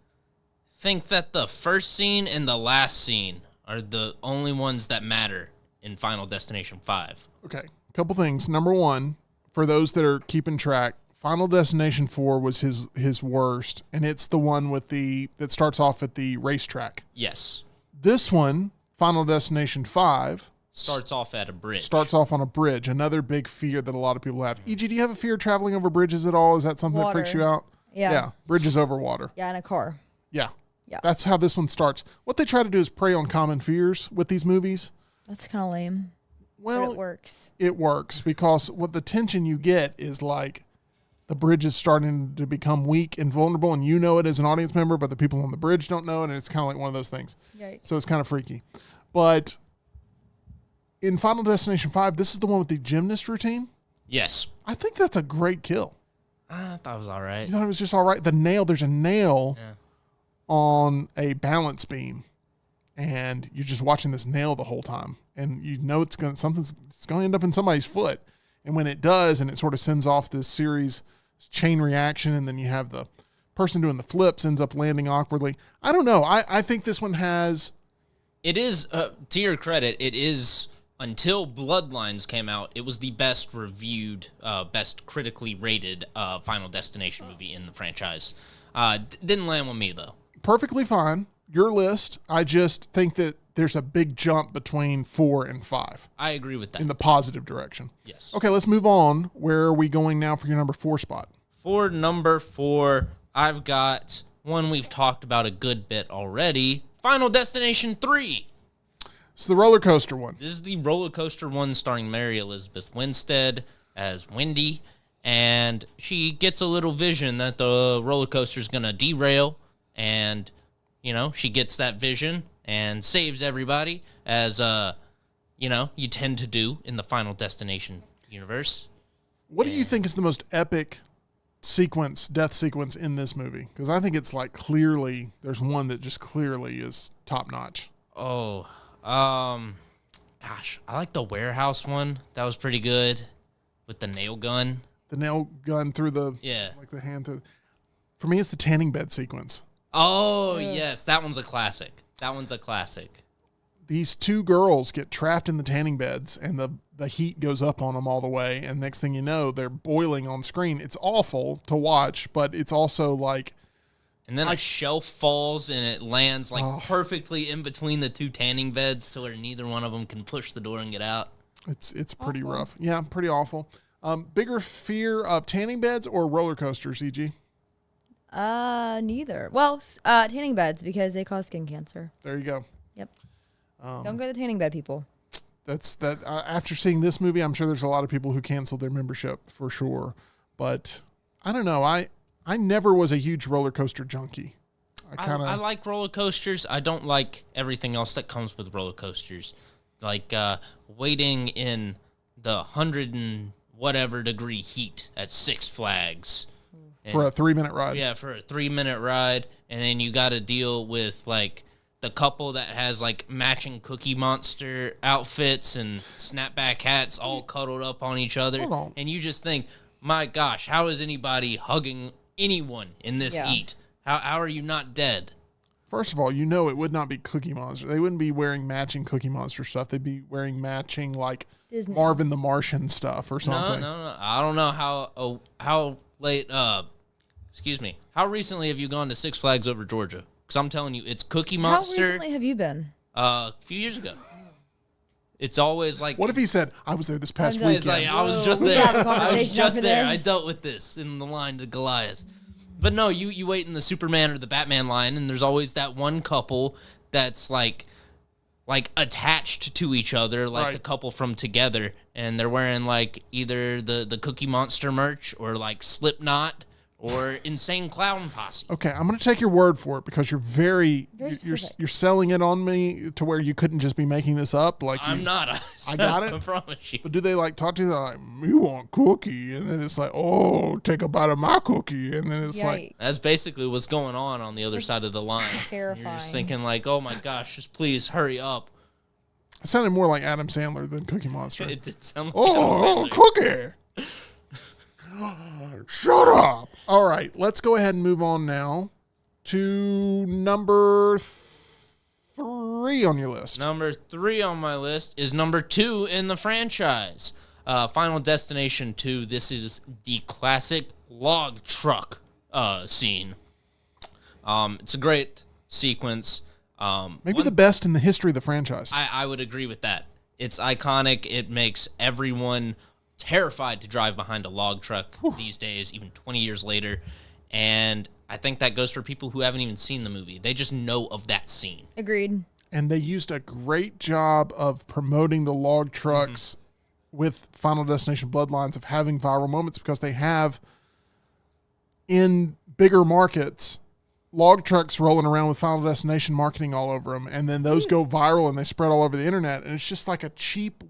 think that the first scene and the last scene are the only ones that matter in Final Destination 5. Okay, a couple things. Number one, for those that are keeping track, Final Destination 4 was his worst, and it's the one with that starts off at the racetrack. Yes. This one, Final Destination 5, starts off at a bridge. Starts off on a bridge, another big fear that a lot of people have. E.G., do you have a fear of traveling over bridges at all? Is that something that freaks you out? Yeah. Bridges over water. Yeah, in a car. Yeah. Yeah. That's how this one starts. What they try to do is prey on common fears with these movies. That's kind of lame. Well, But it works. It works because what the tension you get is like the bridge is starting to become weak and vulnerable, and you know it as an audience member, but the people on the bridge don't know it, and it's kind of like one of those things. Yikes. So it's kind of freaky. But in Final Destination 5, this is the one with the gymnast routine. Yes. I think that's a great kill. I thought it was all right. You thought it was just all right? The nail, there's a nail Yeah. on a balance beam, and you're just watching this nail the whole time, and you know it's going to end up in somebody's foot. And when it does, and it sort of sends off this series chain reaction, and then you have the person doing the flips ends up landing awkwardly. I don't know. I think this one has. It is, to your credit, it is, until Bloodlines came out, it was the best reviewed, best critically rated Final Destination movie in the franchise. Didn't land with me, though. Perfectly fine. Your list. I just think that there's a big jump between 4 and 5 I agree with that. in the positive direction. Yes. Okay, let's move on. Where are we going now for your number 4 spot? For number 4, I've got one we've talked about a good bit already, Final Destination 3. It's the roller coaster one. This is the roller coaster one starring Mary Elizabeth Winstead as Wendy, and she gets a little vision that the roller coaster is going to derail, and, you know, she gets that vision and saves everybody, as, you know, you tend to do in the Final Destination universe. What do you think is the most epic death sequence in this movie? Because I think it's like clearly, there's one that just clearly is top notch. Oh, gosh, I like the warehouse one. That was pretty good with the nail gun. The nail gun through the, Yeah. like the hand through. For me, it's the tanning bed sequence. Oh, yes, that one's a classic. These two girls get trapped in the tanning beds, and the heat goes up on them all the way. And next thing you know, they're boiling on screen. It's awful to watch, but it's also like, And then a shelf falls and it lands like perfectly in between the two tanning beds to where neither one of them can push the door and get out. it's pretty rough. Yeah, pretty awful. Bigger fear of tanning beds or roller coasters, EG? Neither. Well, tanning beds because they cause skin cancer. There you go. Yep. Don't go to the tanning bed, people. That's that. After seeing this movie, I'm sure there's a lot of people who canceled their membership for sure. But I don't know. I never was a huge roller coaster junkie. I like roller coasters. I don't like everything else that comes with roller coasters, like waiting in the 100 and whatever degree heat at Six Flags. For a 3-minute ride. Yeah, for a 3-minute ride, and then you got to deal with like the couple that has like matching Cookie Monster outfits and snapback hats, all cuddled up on each other, Hold on. and you just think, my gosh, how is anybody hugging anyone in this heat? How are you not dead? First of all, you know it would not be Cookie Monster. They wouldn't be wearing matching Cookie Monster stuff. They'd be wearing matching like Disney. Marvin the Martian stuff or something. No. I don't know how late. Excuse me. How recently have you gone to Six Flags over Georgia? Because I'm telling you, it's Cookie How Monster. recently have you been? A few years ago. It's always like. What if he said, I was there this past I'm like- weekend? It's like, I was just We there. gotta have a I was conversation just after there. I this. dealt with this in the line to Goliath. But no, you wait in the Superman or the Batman line, and there's always that one couple that's like attached to each other, like Right. the couple from Together, and they're wearing like either the Cookie Monster merch or like Slipknot or Insane Clown Posse. Okay, I'm going to take your word for it because you're Very you're specific. selling it on me to where you couldn't just be making this up. Like I'm you, not. I got it. I promise you. But do they like talk to you? They're like, we want cookie, and then it's like, oh, take a bite of my cookie, and then it's like, Yikes. That's basically what's going on the other side of the line. You're just Terrifying. thinking like, oh my gosh, just please hurry up. it sounded more like Adam Sandler than Cookie Monster. It did sound like Oh, Adam Sandler. cookie! Shut up! All right, let's go ahead and move on now to number 3 on your list. Number 3 on my list is number 2 in the franchise. Final Destination 2. This is the classic log truck scene. It's a great sequence. Maybe the best in the history of the franchise. I would agree with that. It's iconic. It makes everyone terrified to drive behind a log truck these days, even 20 years later. And I think that goes for people who haven't even seen the movie. They just know of that scene. Agreed. And they used a great job of promoting the log trucks with Final Destination Bloodlines, of having viral moments, because they have, in bigger markets, log trucks rolling around with Final Destination marketing all over them. And then those go viral and they spread all over the internet. And it's just like a cheap,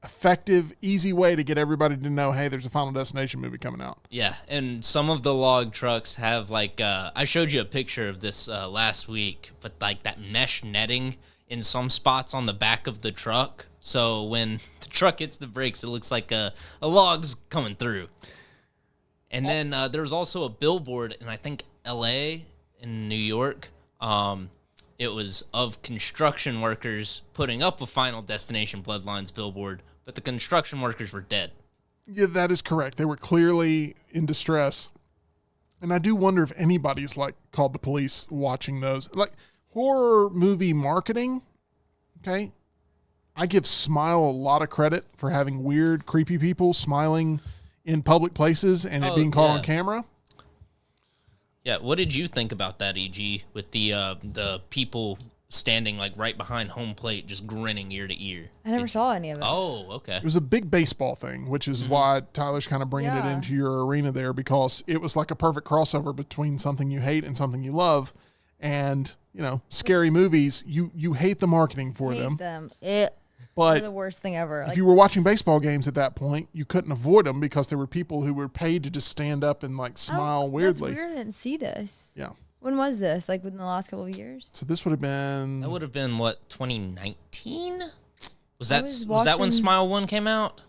effective, easy way to get everybody to know, hey, there's a Final Destination movie coming out. Yeah, and some of the log trucks have like I showed you a picture of this last week, but like that mesh netting in some spots on the back of the truck, so when the truck hits the brakes, it looks like a log's coming through. And then there's also a billboard in, I think, L.A. in New York. It was of construction workers putting up a Final Destination Bloodlines billboard, but the construction workers were dead. Yeah, that is correct. They were clearly in distress. And I do wonder if anybody's like called the police watching those. Like horror movie marketing, okay? I give Smile a lot of credit for having weird, creepy people smiling in public places and it being caught on camera. Yeah, what did you think about that, EG, with the people standing like right behind home plate, just grinning ear to ear? I never saw any of it. Oh, okay. It was a big baseball thing, which is why Tyler's kind of bringing it into your arena there, because it was like a perfect crossover between something you hate and something you love. And, you know, scary movies, you hate the marketing for them. They're But the worst thing ever. if you were watching baseball games at that point, you couldn't avoid them because there were people who were paid to just stand up and like smile weirdly. That's weird. I didn't see this. Yeah. When was this? Like within the last couple of years? So this would have been... That would have been, what, 2019? Was I that was was that when watching- Smile 1 came out?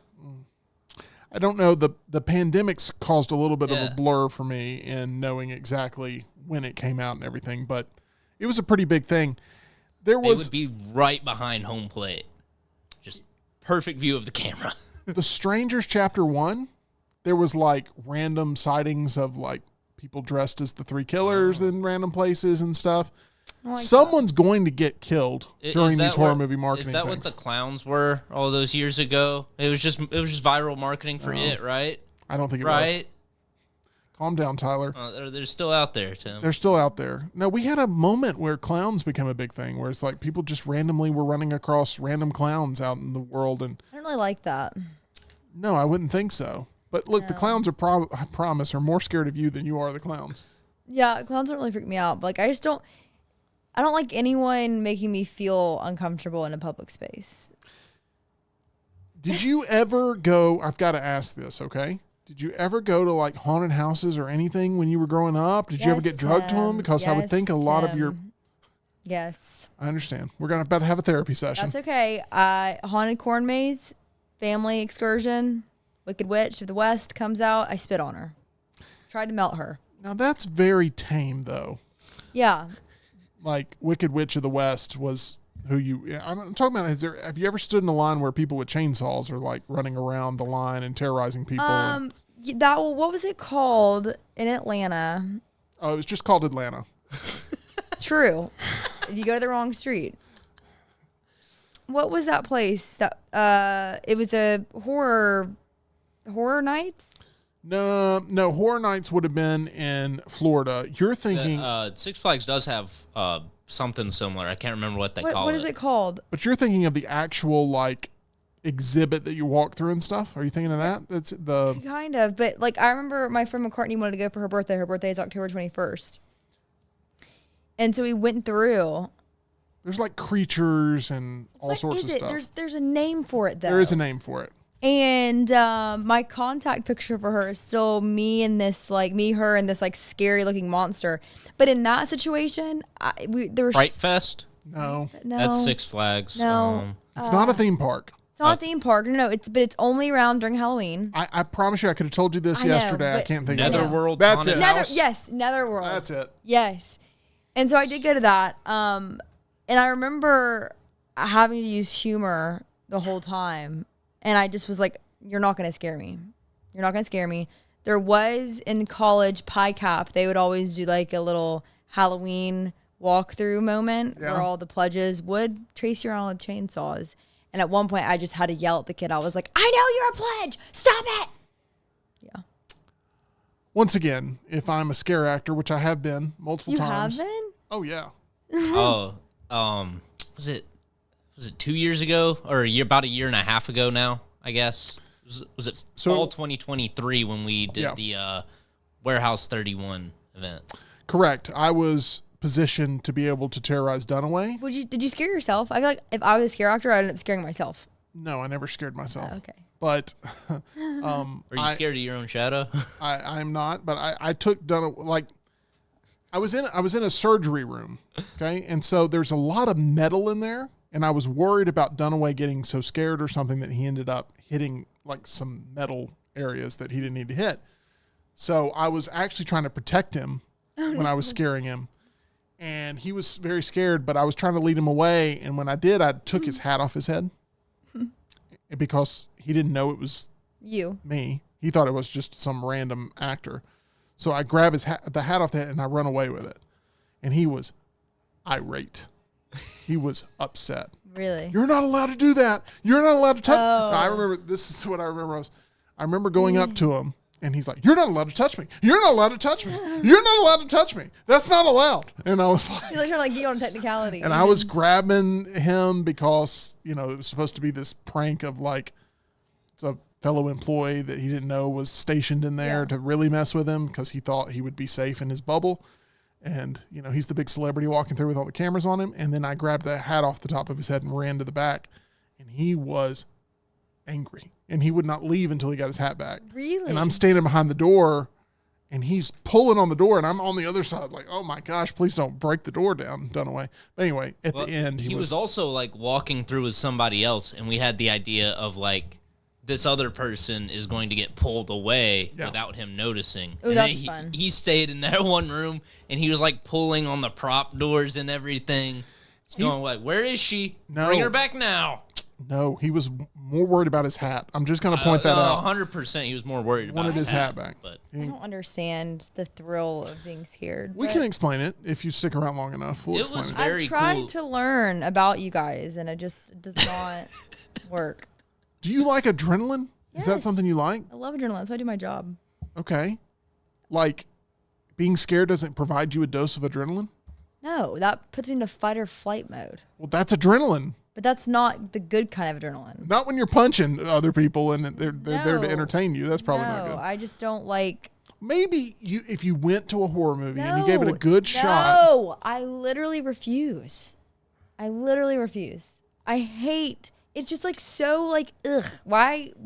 I don't know. The pandemics caused a little bit of a blur for me in knowing exactly when it came out and everything, but it was a pretty big thing. They would be right behind home plate. Just perfect view of the camera. The Strangers Chapter 1, there was like random sightings of like people dressed as the three killers in random places and stuff. Someone's going to get killed during these horror movie marketing Is that things. what the clowns were all those years ago? It was just viral marketing for it, right? I don't think it was. Right? Calm down, Tyler. They're still out there, Tim. They're still out there. No, we had a moment where clowns became a big thing, where it's like people just randomly were running across random clowns out in the world. And I don't really like that. no, I wouldn't think so. But look, the clowns are I promise, are more scared of you than you are the clowns. Yeah, clowns don't really freak me out. But like, I don't like anyone making me feel uncomfortable in a public space. Did you ever go, I've got to ask this, okay? Did you ever go to like haunted houses or anything when you were growing up? Did you ever get drugged to them? Because I would think a lot of your... Yes. I understand. We're about to have a therapy session. That's okay. Haunted corn maze, family excursion, Wicked Witch of the West comes out. I spit on her. Tried to melt her. Now that's very tame though. Yeah. Like Wicked Witch of the West was who you... I'm talking about, have you ever stood in a line where people with chainsaws are like running around the line and terrorizing people? What was it called in Atlanta? Oh, it was just called Atlanta. True. If you go to the wrong street. What was that place? That it was a horror nights? No, Horror Nights would have been in Florida. You're thinking... Six Flags does have something similar. I can't remember what they call it. What is it called? But you're thinking of the actual like exhibit that you walk through and stuff. Are you thinking of that? That's the... Kind of, but like I remember my friend McCartney wanted to go for her birthday. Her birthday is October 21st. And so we went through. There's like creatures and all sorts of stuff. There's a name for it though. There is a name for it. And my contact picture for her is still me, her, and this like scary looking monster. But in that situation, there was Fright Fest? No. That's Six Flags. No. It's not a theme park. It's not a theme park. No, it's only around during Halloween. I promise you I could have told you this yesterday. I can't think of it. Netherworld That's Haunted it. House? Yes, Netherworld. That's it. Yes. And so I did go to that. And I remember having to use humor the whole time. And I just was like, you're not going to scare me. You're not going to scare me. There was in college, Pi Cap, they would always do like a little Halloween walkthrough moment where all the pledges would chase you around with chainsaws. And at one point, I just had to yell at the kid. I was like, I know you're a pledge. Stop it. Yeah. once again, if I'm a scare actor, which I have been multiple You times. have been? Oh yeah. Oh, was it 2 years ago or about a year and a half ago now? I guess was it fall 2023 when we did the Warehouse 31 event? Correct. I was positioned to be able to terrorize Dunaway. Did you scare yourself? I feel like if I was a scare actor, I'd end up scaring myself. No, I never scared myself. Oh, okay. But Are you scared of your own shadow? I'm not. But I took Dunaway, like I was in a surgery room. Okay, and so there's a lot of metal in there, and I was worried about Dunaway getting so scared or something that he ended up hitting like some metal areas that he didn't need to hit. So I was actually trying to protect him when I was scaring him. And he was very scared, but I was trying to lead him away. And when I did, I took his hat off his head because he didn't know it was me. He thought it was just some random actor. So I grab the hat off the head and I run away with it. And he was irate. He was upset. Really? You're not allowed to do that. You're not allowed to touch. I remember, this is what I remember. I remember going up to him. And he's like, you're not allowed to touch me. You're not allowed to touch me. You're not allowed to touch me. That's not allowed. And I was like, You're like trying to like get on technicality. and I was grabbing him because, it was supposed to be this prank of like, it's a fellow employee that he didn't know was stationed in there to really mess with him because he thought he would be safe in his bubble. And, he's the big celebrity walking through with all the cameras on him. And then I grabbed the hat off the top of his head and ran to the back. And he was angry. And he would not leave until he got his hat back. Really? And I'm standing behind the door, and he's pulling on the door, and I'm on the other side like, oh, my gosh, please don't break the door down, Dunaway. But anyway, at the end, he was also, like, walking through with somebody else, and we had the idea of, like, this other person is going to get pulled away without him noticing. Oh, that's fun. He stayed in that one room, and he was, like, pulling on the prop doors and everything. It's going like, where is she? No. Bring her back now. No, he was more worried about his hat. I'm just going to point that out. 100% he was more worried about his hat back. But I don't understand the thrill of being scared. We can explain it if you stick around long enough. We'll explain was it. very I've tried cool. to learn about you guys, and it just does not work. Do you like adrenaline? Is that Yes. something you like? I love adrenaline. That's why I do my job. Okay. Like, being scared doesn't provide you a dose of adrenaline? No, that puts me into fight or flight mode. Well, that's adrenaline. But that's not the good kind of adrenaline. Not when you're punching other people and they're there to No. entertain you. That's probably not good. I just don't like. Maybe if you went to a horror movie and you gave it a good shot. No, I literally refuse. I hate. It's just like so like ugh. Why?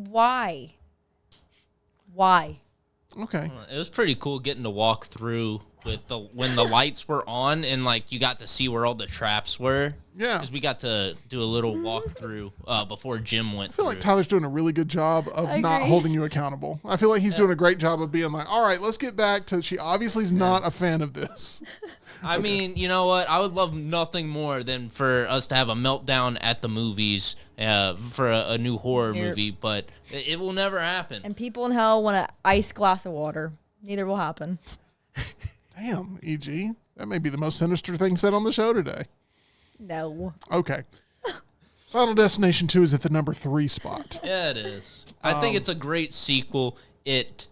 Okay. it was pretty cool getting to walk through with when the lights were on and like you got to see where all the traps were. Yeah. Because we got to do a little walkthrough before Jim went I feel through. like Tyler's doing a really good job of I not agree. holding you accountable. I feel like he's doing a great job of being like, all right, let's get back to, she obviously is not a fan of this. I mean, you know what? I would love nothing more than for us to have a meltdown at the movies for a new horror Nope. movie, but it will never happen. And people in hell want an ice glass of water. Neither will happen. Damn, EG. That may be the most sinister thing said on the show today. No. Okay. Final Destination 2 is at the number 3 spot. Yeah, it is. I think it's a great sequel. It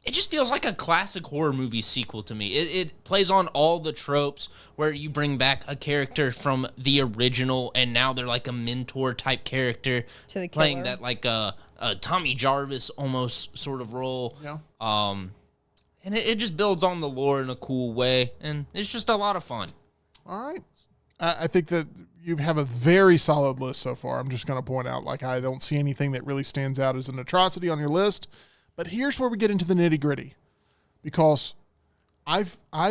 just feels like a classic horror movie sequel to me. It plays on all the tropes where you bring back a character from the original and now they're like a mentor type character To the playing killer. that like a Tommy Jarvis almost sort of role. Yeah. And it just builds on the lore in a cool way and it's just a lot of fun. All right. I think that you have a very solid list so far. I'm just going to point out, like, I don't see anything that really stands out as an atrocity on your list. But here's where we get into the nitty gritty, because I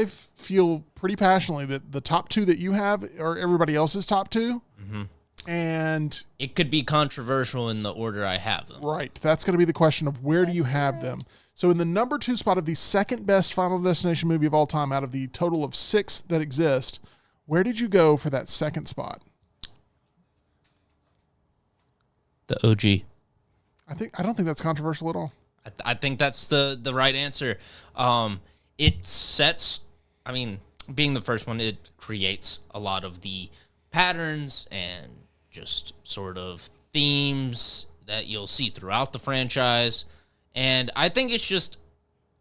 feel pretty passionately that the top 2 that you have are everybody else's top 2. Mm-hmm. And It could be controversial in the order I have them. right, that's going to be the question of where do you have them. So in the number 2 spot of the second best Final Destination movie of all time out of the total of 6 that exist, where did you go for that second spot? The OG. I don't think that's controversial at all. I think that's the right answer. It sets, I mean, being the first one, it creates a lot of the patterns and just sort of themes that you'll see throughout the franchise. And I think it's just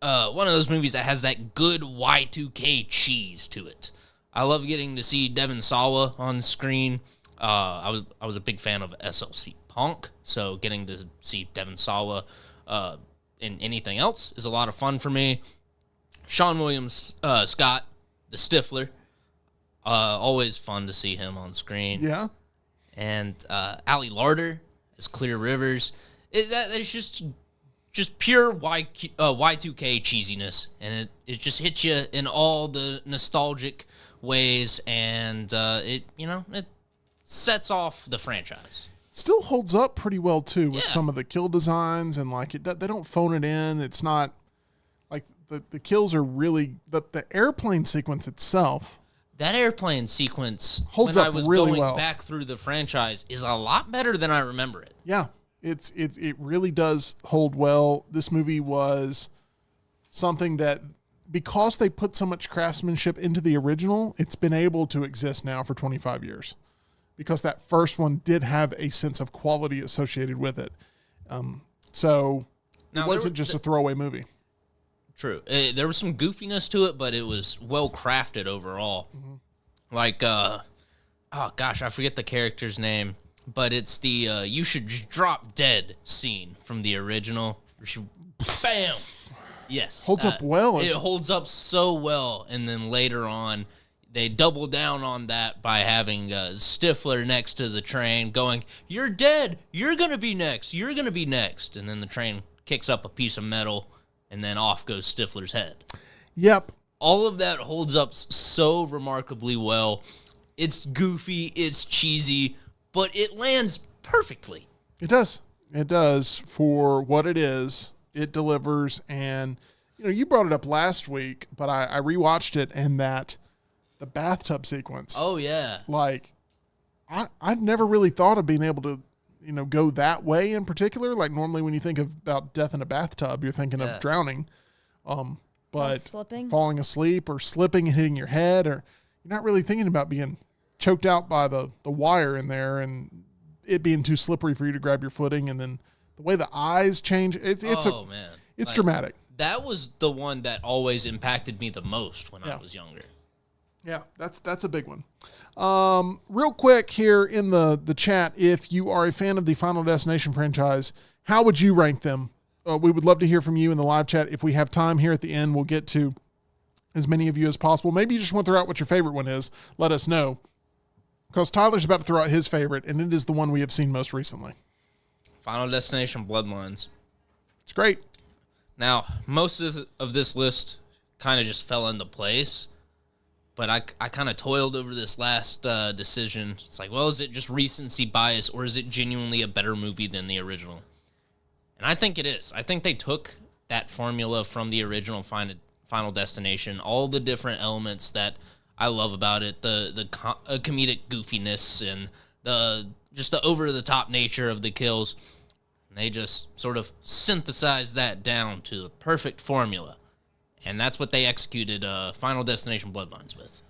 one of those movies that has that good Y2K cheese to it. I love getting to see Devon Sawa on screen. I was a big fan of SLC Punk, so getting to see Devon Sawa in anything else is a lot of fun for me. Sean Williams Scott, the Stifler, always fun to see him on screen. Yeah. And Ali Larder as Clear Rivers. That's just pure Y2K cheesiness, and it just hits you in all the nostalgic ways, and it sets off the franchise. Still holds up pretty well too with Yeah. some of the kill designs, and like they don't phone it in. It's not like the kills are really the airplane sequence itself. That airplane sequence Holds when up I was really going well. back through the franchise is a lot better than I remember it. Yeah, it really does hold well. This movie was something that, because they put so much craftsmanship into the original, it's been able to exist now for 25 years. Because that first one did have a sense of quality associated with it. So Now, it wasn't just a throwaway movie. True. There was some goofiness to it, but it was well crafted overall. Mm-hmm. Like, oh gosh, I forget the character's name, but it's the "you should just drop dead" scene from the original. Where she, bam. Yes, Holds up well. It holds up so well, and then later on, they double down on that by having Stifler next to the train, going, "You're dead. You're gonna be next. You're gonna be next," and then the train kicks up a piece of metal. And then off goes Stifler's head. Yep. All of that holds up so remarkably well. It's goofy, it's cheesy, but it lands perfectly. It does. It does for what it is. It delivers. And, you brought it up last week, but I rewatched it, and the bathtub sequence. Oh, yeah. Like, I'd never really thought of being able to, go that way in particular. Like, normally when you think about death in a bathtub, you're thinking of drowning. But slipping? falling asleep or slipping and hitting your head, or you're not really thinking about being choked out by the wire in there and it being too slippery for you to grab your footing. And then the way the eyes change, it's man. It's Like, dramatic. That was the one that always impacted me the most when I was younger. Yeah, that's a big one. Real quick here in the chat, if you are a fan of the Final Destination franchise, how would you rank them? We would love to hear from you in the live chat. If we have time here at the end, we'll get to as many of you as possible. Maybe you just want to throw out what your favorite one is. Let us know. Because Tyler's about to throw out his favorite, and it is the one we have seen most recently. Final Destination Bloodlines. It's great. Now, most of this list kind of just fell into place. But I kind of toiled over this last decision. It's like, well, is it just recency bias, or is it genuinely a better movie than the original? And I think it is. I think they took that formula from the original Final Destination, all the different elements that I love about it, the comedic goofiness and just the over-the-top nature of the kills. And they just sort of synthesized that down to the perfect formula. And that's what they executed Final Destination Bloodlines with.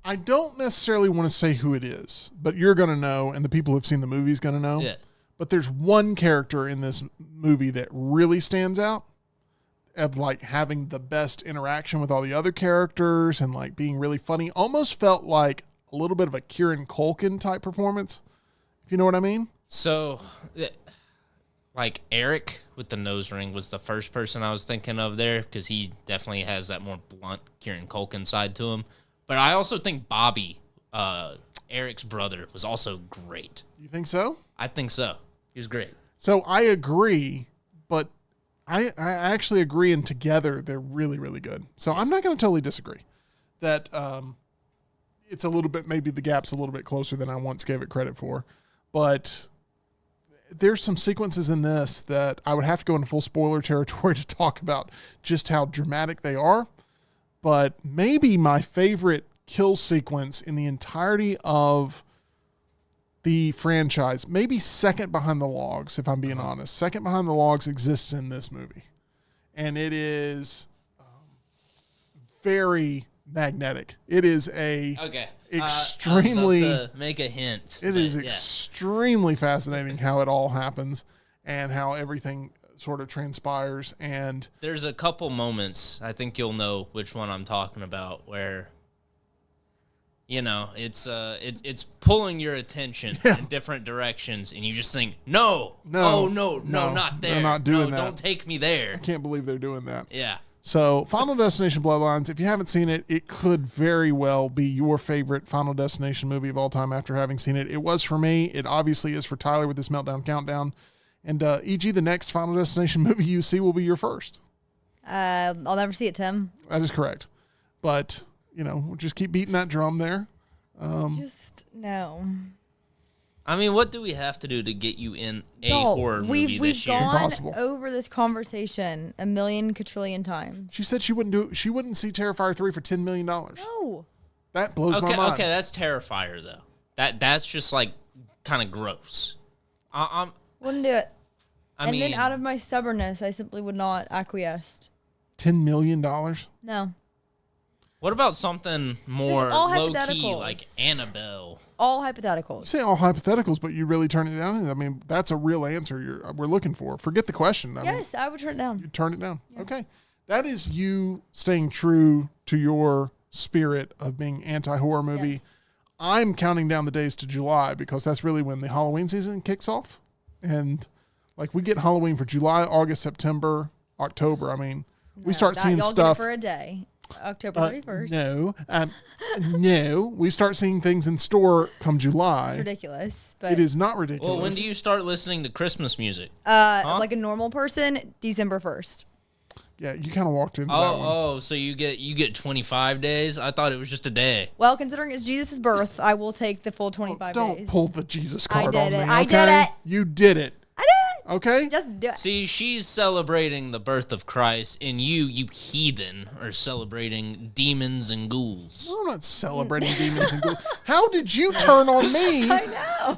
I don't necessarily want to say who it is, but you're going to know, and the people who've seen the movie is going to know. Yeah. But there's one character in this movie that really stands out, of like having the best interaction with all the other characters and like being really funny. Almost felt like a little bit of a Kieran Culkin type performance, if you know what I mean. So, like Eric with the nose ring was the first person I was thinking of there, because he definitely has that more blunt Kieran Culkin side to him. But I also think Bobby, Eric's brother, was also great. You think so? I think so. He was great. So I agree, but I actually agree, and together they're really, really good. So I'm not going to totally disagree that it's a little bit, maybe the gap's a little bit closer than I once gave it credit for. But there's some sequences in this that I would have to go into full spoiler territory to talk about just how dramatic they are. But maybe my favorite kill sequence in the entirety of the franchise, maybe second behind the logs, if I'm being honest. Second behind the logs exists in this movie. And it is very magnetic. It is extremely... I was about to make a hint. It is extremely fascinating how it all happens and how everything sort of transpires. And there's a couple moments, I think you'll know which one I'm talking about, where, you know, it's pulling your attention in different directions, and you just think, no, not there. They're not doing that. Don't take me there. I can't believe they're doing that. Yeah. So Final Destination Bloodlines, if you haven't seen it, it could very well be your favorite Final Destination movie of all time after having seen it. It was for me. It obviously is for Tyler with this Meltdown Countdown. And E.G., the next Final Destination movie you see will be your first. I'll never see it, Tim. That is correct. But, you know, we'll just keep beating that drum there. Just no. I mean, what do we have to do to get you in a horror movie this year? We've gone Impossible. over this conversation a million quadrillion times. She said she wouldn't see Terrifier 3 for $10 million. No. That blows my mind. Okay, that's Terrifier, though. That's just, like, kind of gross. Wouldn't do it. I mean, then out of my stubbornness, I simply would not acquiesce. $10 million? No. what about something more all low-key, hypotheticals. like Annabelle? All You hypotheticals. say all hypotheticals, but you really turn it down? I mean, that's a real answer we're looking for. Forget the question. I mean, Yes, I would turn it down. you turn it down. Yeah. Okay. That is you staying true to your spirit of being anti-horror movie. Yes. I'm counting down the days to July because that's really when the Halloween season kicks off. And like we get Halloween for July, August, September, October. I mean, we start seeing y'all stuff. Get it for a day. October 31st. No, we start seeing things in store come July. It's ridiculous. But It is not ridiculous. Well, when do you start listening to Christmas music? like a normal person, December 1st. Yeah, you kind of walked into that one. Oh, so you get 25 days? I thought it was just a day. Well, considering it's Jesus' birth, I will take the full 25 Don't days. pull the Jesus I card did on me. it. Okay? I did it. You did it. I did it. Okay? Just do it. See, she's celebrating the birth of Christ, and you heathen, are celebrating demons and ghouls. I'm not celebrating demons and ghouls. How did you turn on me I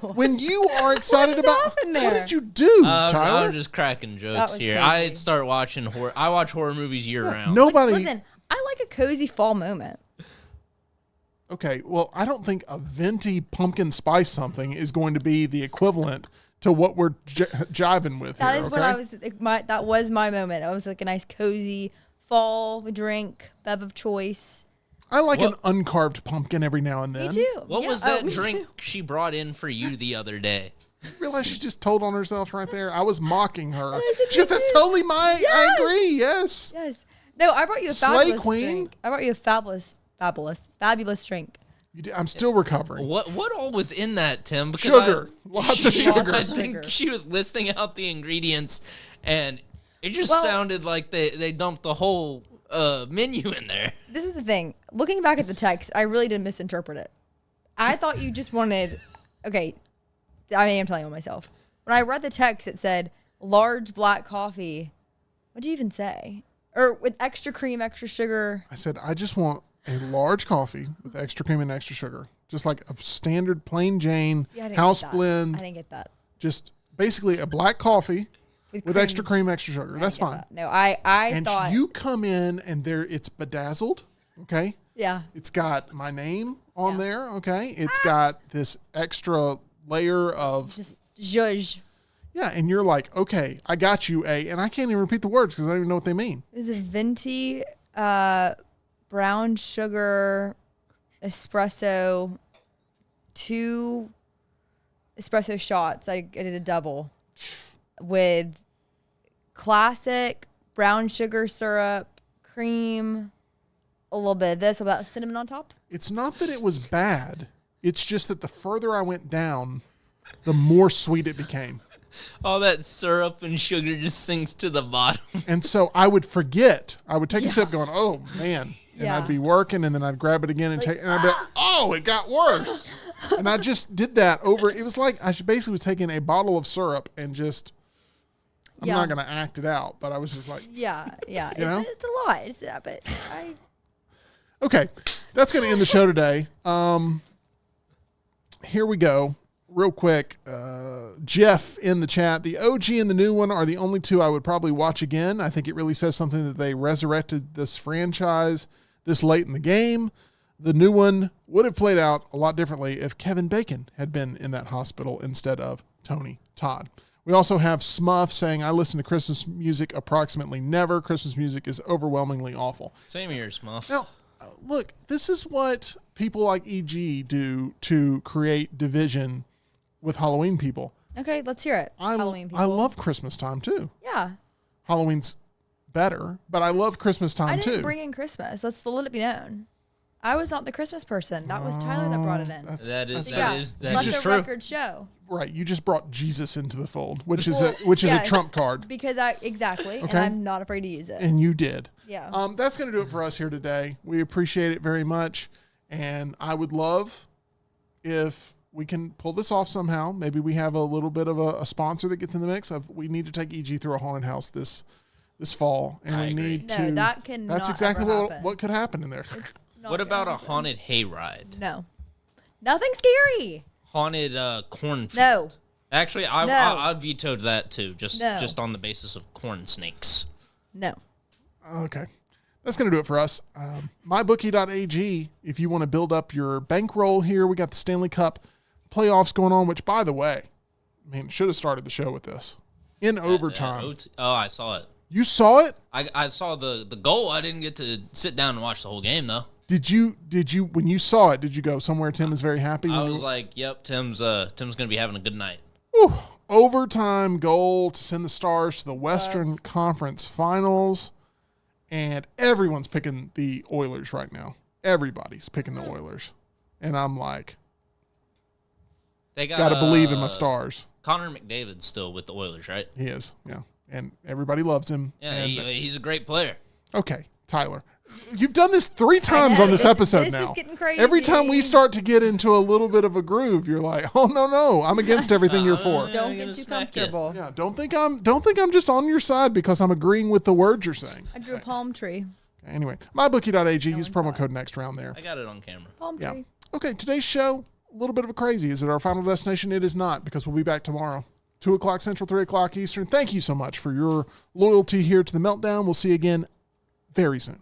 know. when you are excited What is about happening what there? did you do, I'm Tyler? just cracking That jokes was here. crazy. I start watching horror. I watch horror movies year round. Nobody. Listen, I like a cozy fall moment. Okay, well, I don't think a venti pumpkin spice something is going to be the equivalent to what we're jiving with That here. is Okay? what I was. That was my moment. I was like a nice cozy fall drink, bev of choice. I like What- an uncarved pumpkin every now and then. Me too. What Yeah, was oh, that me drink too. she brought in for you the other day? Realize she just told on herself right there. I was mocking her. I said, She, me that's too. totally my. I Yes. agree. Yes. Yes. No, I brought you a Slay fabulous Queen. drink. I brought you a fabulous drink. You did, I'm still recovering. What all was in that, Tim? Because Sugar. Lots of sugar. I think Sugar. she was listing out the ingredients, and it just Well- sounded like they dumped the whole menu in there. This was the thing. Looking back at the text, I really did misinterpret it. I thought you just wanted. Okay, I am telling on myself. When I read the text, it said large black coffee. What did you even say? Or with extra cream, extra sugar. I said, I just want a large coffee with extra cream and extra sugar. Just like a standard plain Jane Yeah, I didn't house get that. blend. I didn't get that. Just basically a black coffee with extra cream, extra sugar. I That's didn't get fine. that. No, I And thought. you come in and there it's bedazzled. Okay. Yeah. It's got my name on there. Okay. It's got this extra layer of, Just zhuzh. yeah. And you're like, okay, I got you and I can't even repeat the words because I don't even know what they mean. It was a venti brown sugar espresso, 2 espresso shots. I did a double with classic brown sugar syrup, cream, a little bit of this, about cinnamon on top. It's not that it was bad. It's just that the further I went down, the more sweet it became. All that syrup and sugar just sinks to the bottom. And so I would forget. I would take a sip going, oh, man. And Yeah. I'd be working and then I'd grab it again and take, and I'd be like, oh, it got worse. And I just did that over. It was like I basically was taking a bottle of syrup and just, I'm Yeah. not going to act it out, but I was just like, Yeah, yeah. You know? It's a lot. It's but I okay, that's going to end the show today. Here we go. Real quick, Jeff in the chat. The OG and the new one are the only two I would probably watch again. I think it really says something that they resurrected this franchise this late in the game. The new one would have played out a lot differently if Kevin Bacon had been in that hospital instead of Tony Todd. We also have Smuff saying, I listen to Christmas music approximately never. Christmas music is overwhelmingly awful. Same here, Smuff. Now, look, this is what people like EG do to create division with Halloween people. Okay, let's hear it. Halloween people. I love Christmas time too. Yeah. Halloween's better, but I love Christmas time I too. didn't bring in Christmas. Let's let it be known. I was not the Christmas person. That was Tyler that brought it in. That is Let just the true. record show. Right, you just brought Jesus into the fold, which is a trump card. Because exactly, Okay. and I'm not afraid to use it. And you did. Yeah. That's going to do it for us here today. We appreciate it very much. And I would love if we can pull this off somehow. Maybe we have a little bit of a sponsor that gets in the mix. We need to take EG through a haunted house this fall. And I we agree. need No, to. that cannot That's exactly ever what happen. could happen in there. Not What gonna about a happen. haunted hayride? No. Nothing scary. Haunted cornfield? No. Actually, No. I vetoed that too, just No. on the basis of corn snakes. No. Okay. That's going to do it for us. MyBookie.ag, if you want to build up your bankroll here, we got the Stanley Cup playoffs going on, which, by the way, should have started the show with this. In overtime. I saw it. You saw it? I saw the goal. I didn't get to sit down and watch the whole game though. Did you, when you saw it, did you go somewhere Tim is very happy? I was like, "Yep, Tim's gonna be having a good night." Whew. Overtime goal to send the Stars to the Western Conference Finals, and everyone's picking the Oilers right now. Everybody's picking the Oilers, and I'm like, They got to believe in my Stars. Connor McDavid's still with the Oilers, right? He is, yeah, and everybody loves him. Yeah, and, he's a great player. okay, Tyler. You've done this 3 times know, on this episode this now. is getting crazy. Every time we start to get into a little bit of a groove, you're like, "Oh no, I'm against everything you're for." Don't I'm get gonna too smack you. comfortable. Yeah, don't think I'm just on your side because I'm agreeing with the words you're saying. I drew a palm tree. Anyway, mybookie.ag, use promo code next round there. I got it on camera. Palm Yeah. tree. Okay, today's show, a little bit of a crazy. Is it our final destination? It is not, because we'll be back tomorrow. 2 o'clock Central, 3 o'clock Eastern. Thank you so much for your loyalty here to the Meltdown. We'll see you again very soon.